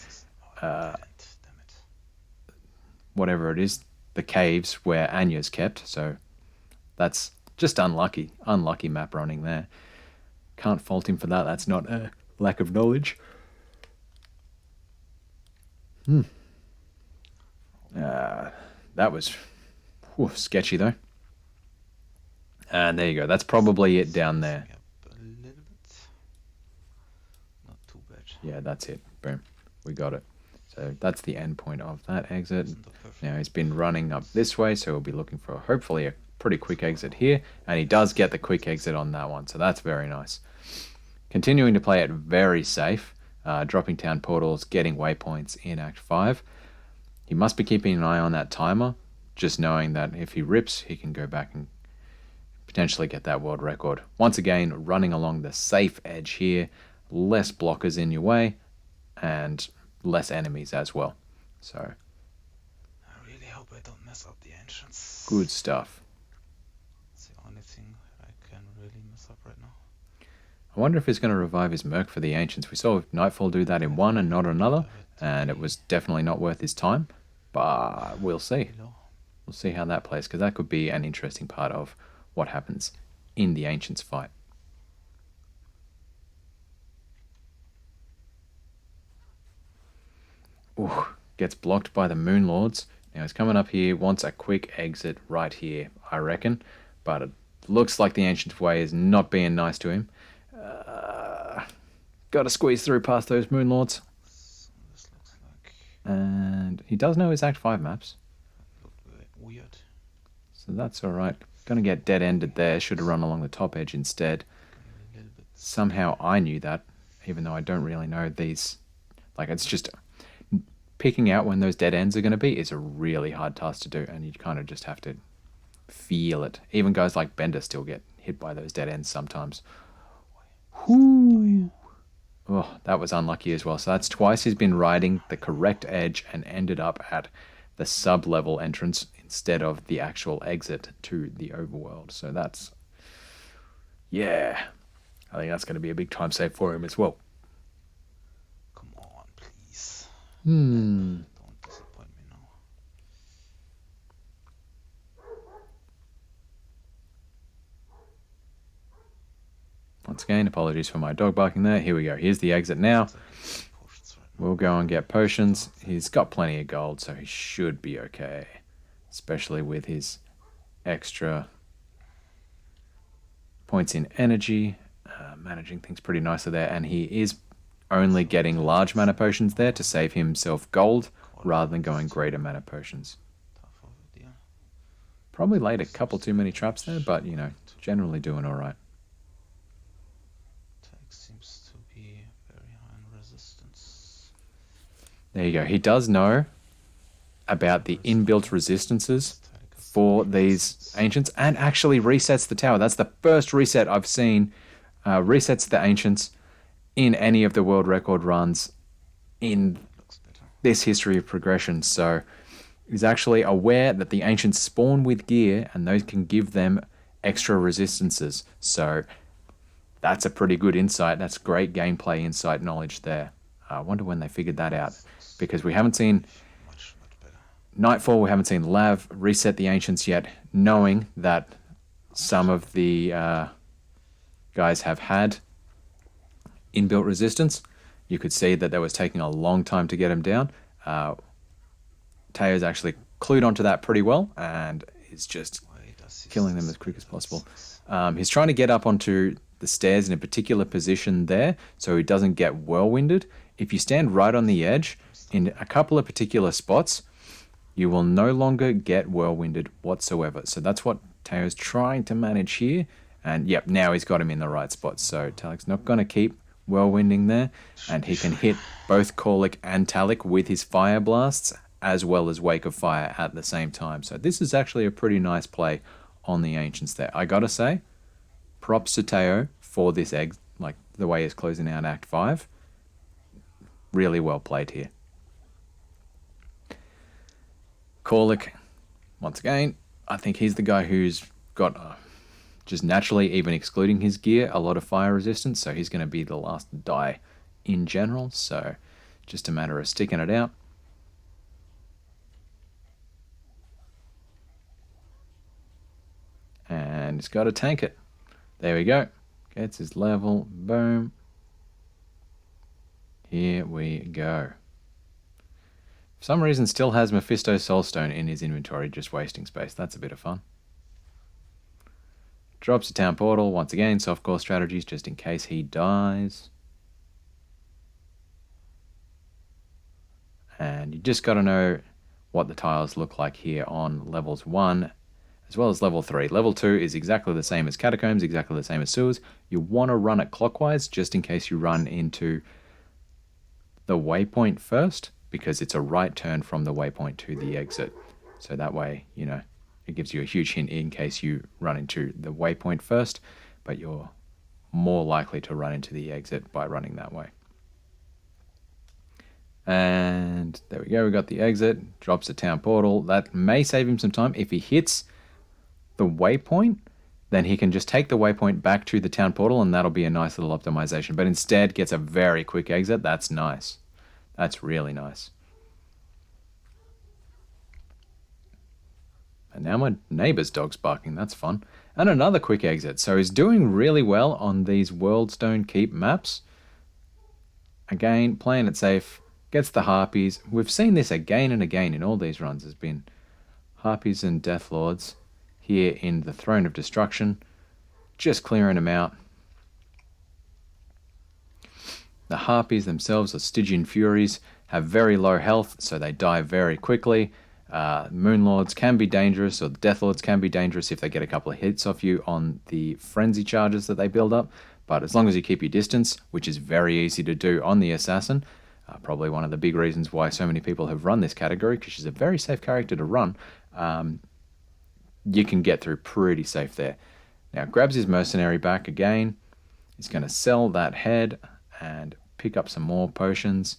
[SPEAKER 1] whatever it is, the caves where Anya's kept. So that's just unlucky. Unlucky map running there. Can't fault him for that. That's not a lack of knowledge. That was sketchy though. And there you go. That's probably it down there.
[SPEAKER 2] Up a little bit. Not too bad.
[SPEAKER 1] Yeah, that's it. Boom. We got it. So that's the end point of that exit. Now he's been running up this way, so we'll be looking for hopefully a pretty quick exit here. And he does get the quick exit on that one, so that's very nice. Continuing to play it very safe, dropping town portals, getting waypoints in Act 5. He must be keeping an eye on that timer, just knowing that if he rips, he can go back and potentially get that world record. Once again, running along the safe edge here, less blockers in your way, and less enemies as well. So
[SPEAKER 2] I really hope I don't mess up the ancients.
[SPEAKER 1] good stuff.
[SPEAKER 2] It's the only thing I can really mess up right now.
[SPEAKER 1] I wonder if he's going to revive his Merc for the ancients. We saw Nightfall do that in one and not another, and it was definitely not worth his time. But we'll see. We'll see how that plays, because that could be an interesting part of what happens in the ancients fight. Ooh, gets blocked by the Moon Lords. Now he's coming up here, wants a quick exit right here, I reckon. But it looks like the Ancient Way is not being nice to him. Got to squeeze through past those Moon Lords.
[SPEAKER 2] So this looks like
[SPEAKER 1] And he does know his Act 5 maps.
[SPEAKER 2] weird.
[SPEAKER 1] So that's alright. Gonna get dead-ended there. Should have run along the top edge instead.
[SPEAKER 2] A little bit.
[SPEAKER 1] Somehow I knew that, even though I don't really know these. Like, it's just picking out when those dead ends are going to be is a really hard task to do, and you kind of just have to feel it. Even guys like Bender still get hit by those dead ends sometimes. Whoo! Oh, that was unlucky as well. So that's twice he's been riding the correct edge and ended up at the sub-level entrance instead of the actual exit to the overworld. So that's, yeah, I think that's going to be a big time save for him as well.
[SPEAKER 2] Come on, please.
[SPEAKER 1] Hmm.
[SPEAKER 2] Don't disappoint me now.
[SPEAKER 1] Once again, apologies for my dog barking there. Here we go. Here's the exit now.
[SPEAKER 2] Potions right now.
[SPEAKER 1] We'll go and get potions. He's got plenty of gold, so he should be okay. Especially with his extra points in energy. Managing things pretty nicely there. And he is only getting large mana potions there to save himself gold rather than going greater mana potions.
[SPEAKER 2] Tough of it, yeah.
[SPEAKER 1] Probably laid a couple too many traps there, but, you know, generally doing all right.
[SPEAKER 2] Tag seems to be very high in resistance.
[SPEAKER 1] There you go. He does know about the inbuilt resistances for these ancients and actually resets the tower. That's the first reset I've seen. Resets the ancients in any of the world record runs in
[SPEAKER 2] Looks better.
[SPEAKER 1] this history of progression. So he's actually aware that the ancients spawn with gear and those can give them extra resistances. So that's a pretty good insight. That's great gameplay insight knowledge there. I wonder when they figured that out, because we haven't seen
[SPEAKER 2] Much better.
[SPEAKER 1] Nightfall, we haven't seen Lav reset the ancients yet, knowing that some of the guys have had inbuilt resistance. You could see that that was taking a long time to get him down. Teo's actually clued onto that pretty well and is just
[SPEAKER 2] Why does he
[SPEAKER 1] killing them as quick as possible. He's trying to get up onto the stairs in a particular position there so he doesn't get whirlwinded. If you stand right on the edge in a couple of particular spots, you will no longer get whirlwinded whatsoever. So that's what Teo's trying to manage here. And yep, now he's got him in the right spot. So Talik's not going to keep whirlwinding there. And he can hit both Korlik and Talik with his fire blasts as well as Wake of Fire at the same time. So this is actually a pretty nice play on the Ancients there. I gotta say, props to Teo for this egg, like the way he's closing out Act 5. Really well played here. Korlik, once again, I think he's the guy who's got, just naturally, even excluding his gear, a lot of fire resistance. So he's going to be the last to die in general. So just a matter of sticking it out. Just got to tank it. There we go. Gets his level. Boom. Here we go. For some reason, still has Mephisto Soulstone in his inventory, just wasting space. That's a bit of fun. Drops a town portal. Once again, softcore strategies just in case he dies. And you just got to know what the tiles look like here on levels 1 as well as level 3. Level 2 is exactly the same as catacombs, exactly the same as sewers. You want to run it clockwise just in case you run into the waypoint first, because it's a right turn from the waypoint to the exit. So that way, you know, it gives you a huge hint in case you run into the waypoint first, but you're more likely to run into the exit by running that way. And there we go, we got the exit, drops a town portal. That may save him some time. If he hits the waypoint, then he can just take the waypoint back to the town portal, and that'll be a nice little optimization. But instead gets a very quick exit. That's nice. That's really nice. And now my neighbor's dog's barking. That's fun. And another quick exit. So he's doing really well on these Worldstone Keep maps. Again, playing it safe. Gets the Harpies. We've seen this again and again in all these runs. There's been Harpies and Death Lords here in the Throne of Destruction. Just clearing them out. The Harpies themselves are Stygian Furies. Have very low health, so they die very quickly. Moon Lords can be dangerous, or the Death Lords can be dangerous if they get a couple of hits off you on the frenzy charges that they build up. But as long as you keep your distance, which is very easy to do on the Assassin, probably one of the big reasons why so many people have run this category, because she's a very safe character to run, you can get through pretty safe there. Now, grabs his mercenary back again. He's going to sell that head and pick up some more potions.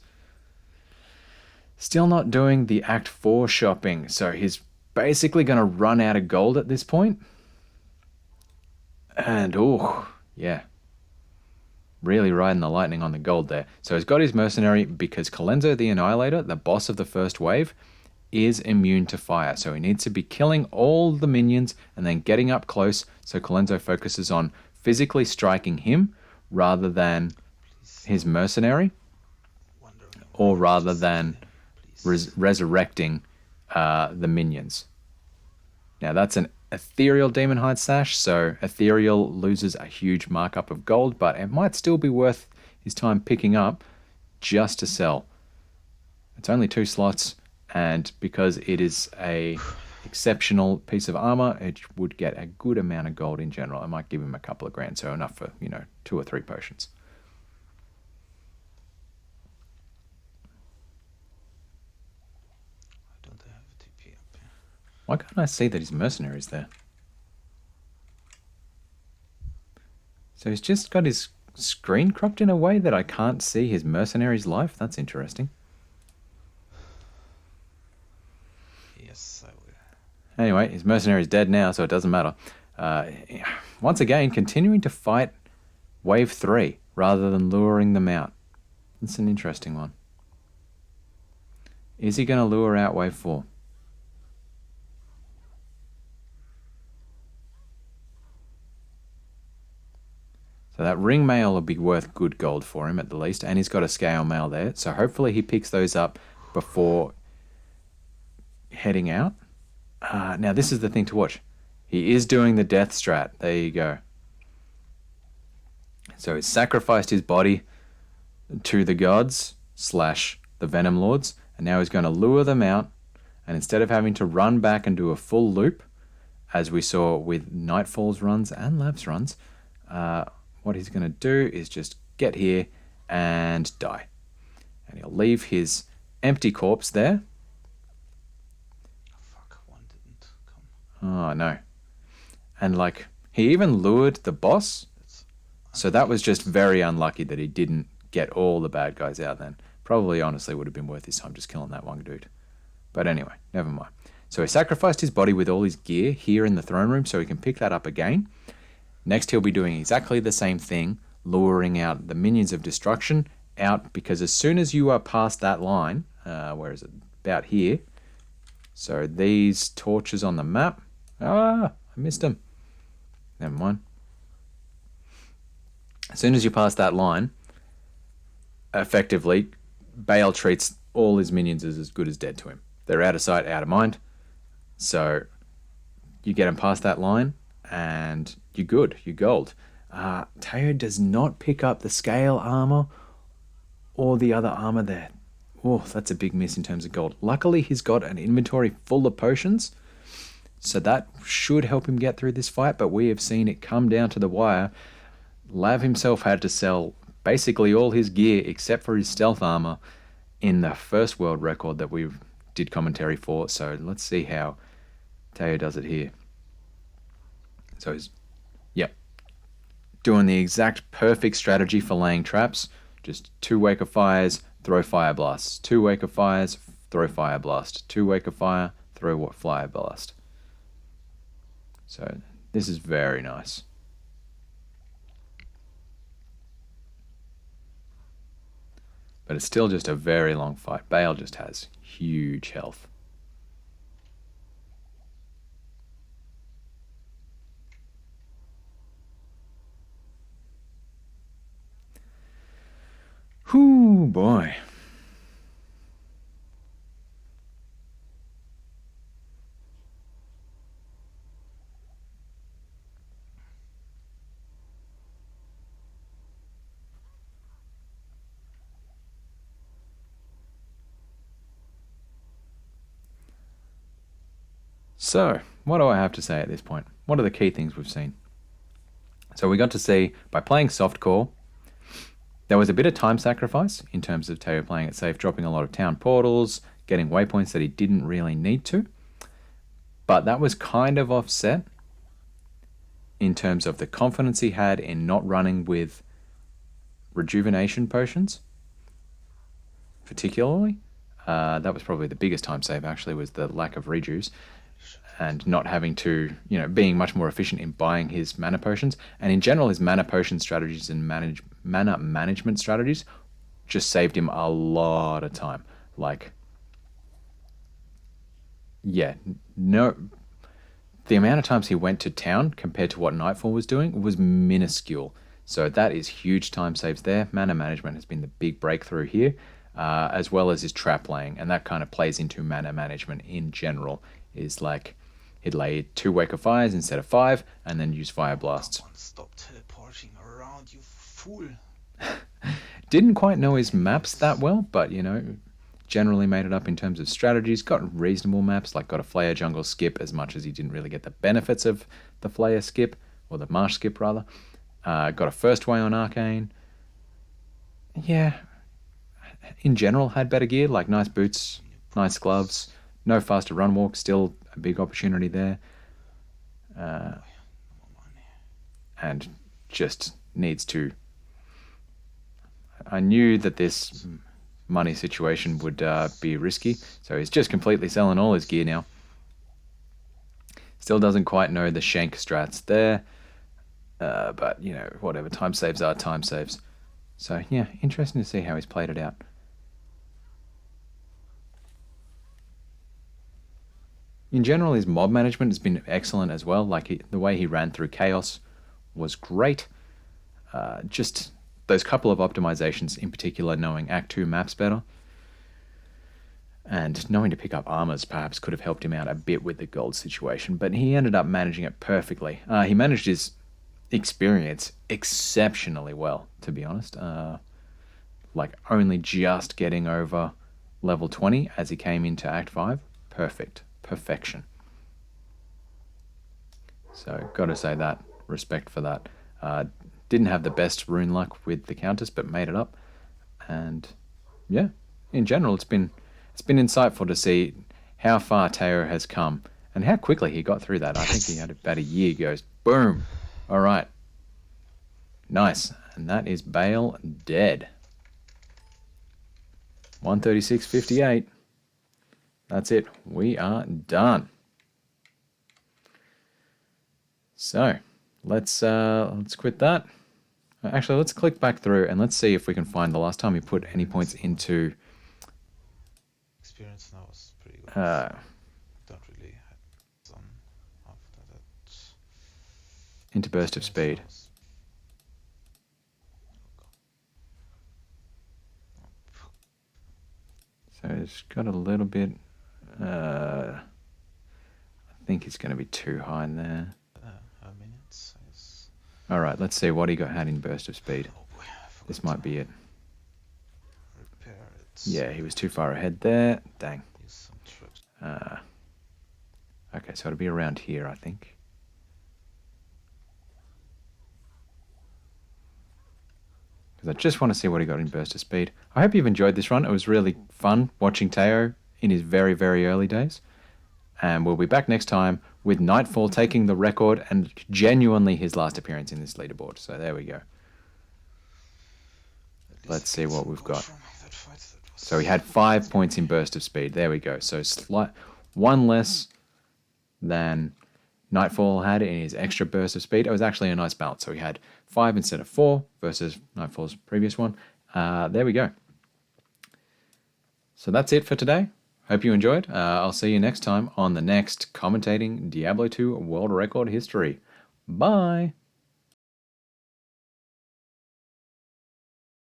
[SPEAKER 1] Still not doing the Act 4 shopping, so he's basically going to run out of gold at this point. And, oh, yeah. Really riding the lightning on the gold there. So he's got his mercenary because Colenso the Annihilator, the boss of the first wave, is immune to fire. So he needs to be killing all the minions and then getting up close, so Colenso focuses on physically striking him rather than his mercenary, or rather than resurrecting the minions. Now that's an Ethereal Demon Hide Sash, so Ethereal loses a huge markup of gold, but it might still be worth his time picking up just to sell. It's only 2 slots, and because it is a exceptional piece of armor, it would get a good amount of gold in general. I might give him a couple of grand, so enough for, 2 or 3 potions. Why can't I see that his mercenary is there? So he's just got his screen cropped in a way that I can't see his mercenary's life? That's interesting.
[SPEAKER 2] Yes, I will.
[SPEAKER 1] Anyway, his mercenary is dead now, so it doesn't matter. Once again, continuing to fight Wave 3 rather than luring them out. That's an interesting one. Is he going to lure out Wave 4? So that ring mail will be worth good gold for him at the least, and he's got a scale mail there, so hopefully he picks those up before heading out. Now this is the thing to watch. He is doing the death strat. There you go. So he's sacrificed his body to the gods / the Venom Lords, and now he's going to lure them out, and instead of having to run back and do a full loop, as we saw with Nightfall's runs and Lab's runs, what he's going to do is just get here and die. And he'll leave his empty corpse there.
[SPEAKER 2] Oh, fuck, one didn't come.
[SPEAKER 1] Oh, no. And, he even lured the boss. So that was just very unlucky that he didn't get all the bad guys out then. Probably, honestly, would have been worth his time just killing that one dude. But anyway, never mind. So he sacrificed his body with all his gear here in the throne room so he can pick that up again. Next, he'll be doing exactly the same thing, luring out the minions of destruction out, because as soon as you are past that line, where is it? About here. So these torches on the map. I missed them. Never mind. As soon as you pass that line, effectively, Bale treats all his minions as good as dead to him. They're out of sight, out of mind. So you get him past that line, and you're good. You're gold. Teo does not pick up the scale armor or the other armor there. Oh, that's a big miss in terms of gold. Luckily, he's got an inventory full of potions, so that should help him get through this fight, but we have seen it come down to the wire. Lav himself had to sell basically all his gear except for his stealth armor in the first world record that we did commentary for, so let's see how Teo does it here. So he's, yep, doing the exact perfect strategy for laying traps. Just 2 Wake of Fires, throw Fire Blasts. 2 Wake of Fires, throw Fire Blast. 2 Wake of Fire, throw Fire Blast. So this is very nice. But it's still just a very long fight. Bale just has huge health. Whoo, boy. So, what do I have to say at this point? What are the key things we've seen? So we got to see, by playing softcore, there was a bit of time sacrifice in terms of Teo playing it safe, dropping a lot of town portals, getting waypoints that he didn't really need to. But that was kind of offset in terms of the confidence he had in not running with rejuvenation potions, particularly. That was probably the biggest time save, actually, was the lack of rejuves. And not having to, being much more efficient in buying his mana potions. And in general, his mana potion strategies and mana management strategies just saved him a lot of time. The amount of times he went to town compared to what Nightfall was doing was minuscule. So that is huge time saves there. Mana management has been the big breakthrough here, as well as his trap laying. And that kind of plays into mana management in general. Is like, he'd lay 2 Wake of Fires instead of 5, and then use Fire Blasts.
[SPEAKER 2] Stop teleporting around, you fool.
[SPEAKER 1] Didn't quite know his maps that well, but, generally made it up in terms of strategies. Got reasonable maps, like got a Flayer jungle skip, as much as he didn't really get the benefits of the Flayer skip, or the Marsh skip, rather. Got a first way on Arcane. Yeah. In general, had better gear, like nice boots, nice gloves. No faster run walk, still a big opportunity there. And just needs to... I knew that this money situation would be risky, so he's just completely selling all his gear now. Still doesn't quite know the shank strats there, but, whatever, time saves are time saves. So, yeah, interesting to see how he's played it out. In general, his mob management has been excellent as well. Like the way he ran through Chaos was great. Just those couple of optimizations, in particular, knowing Act 2 maps better, and knowing to pick up armors perhaps could have helped him out a bit with the gold situation, but he ended up managing it perfectly. He managed his experience exceptionally well, to be honest. Only just getting over level 20 as he came into Act 5. Perfection. So, gotta say that. Respect for that. Didn't have the best rune luck with the counters, but made it up. And yeah, in general, it's been insightful to see how far Teo has come and how quickly he got through that. I think he had about a year. Goes boom. All right. Nice. And that is Bale dead. 136.58. That's it. We are done. So let's quit that. Actually, let's click back through and let's see if we can find the last time we put any points into.
[SPEAKER 2] Experience now is pretty good. Don't really have some after that.
[SPEAKER 1] into burst of speed. So it's got a little bit. I think it's going to be too high in there.
[SPEAKER 2] Minutes is...
[SPEAKER 1] All right, let's see what he had in burst of speed.
[SPEAKER 2] Oh boy,
[SPEAKER 1] This might be it.
[SPEAKER 2] Repair it.
[SPEAKER 1] Yeah, he was too far ahead there. Dang.
[SPEAKER 2] Use some trips.
[SPEAKER 1] Okay, so it'll be around here, I think. Because I just want to see what he got in burst of speed. I hope you've enjoyed this run. It was really fun watching Teo in his very, very early days. And we'll be back next time with Nightfall taking the record and genuinely his last appearance in this leaderboard. So there we go. Let's see what we've got. So he had 5 points in burst of speed. There we go. So one less than Nightfall had in his extra burst of speed. It was actually a nice balance. So he had 5 instead of 4 versus Nightfall's previous one. There we go. So that's it for today. Hope you enjoyed. I'll see you next time on the next Commentating Diablo 2 World Record History. Bye!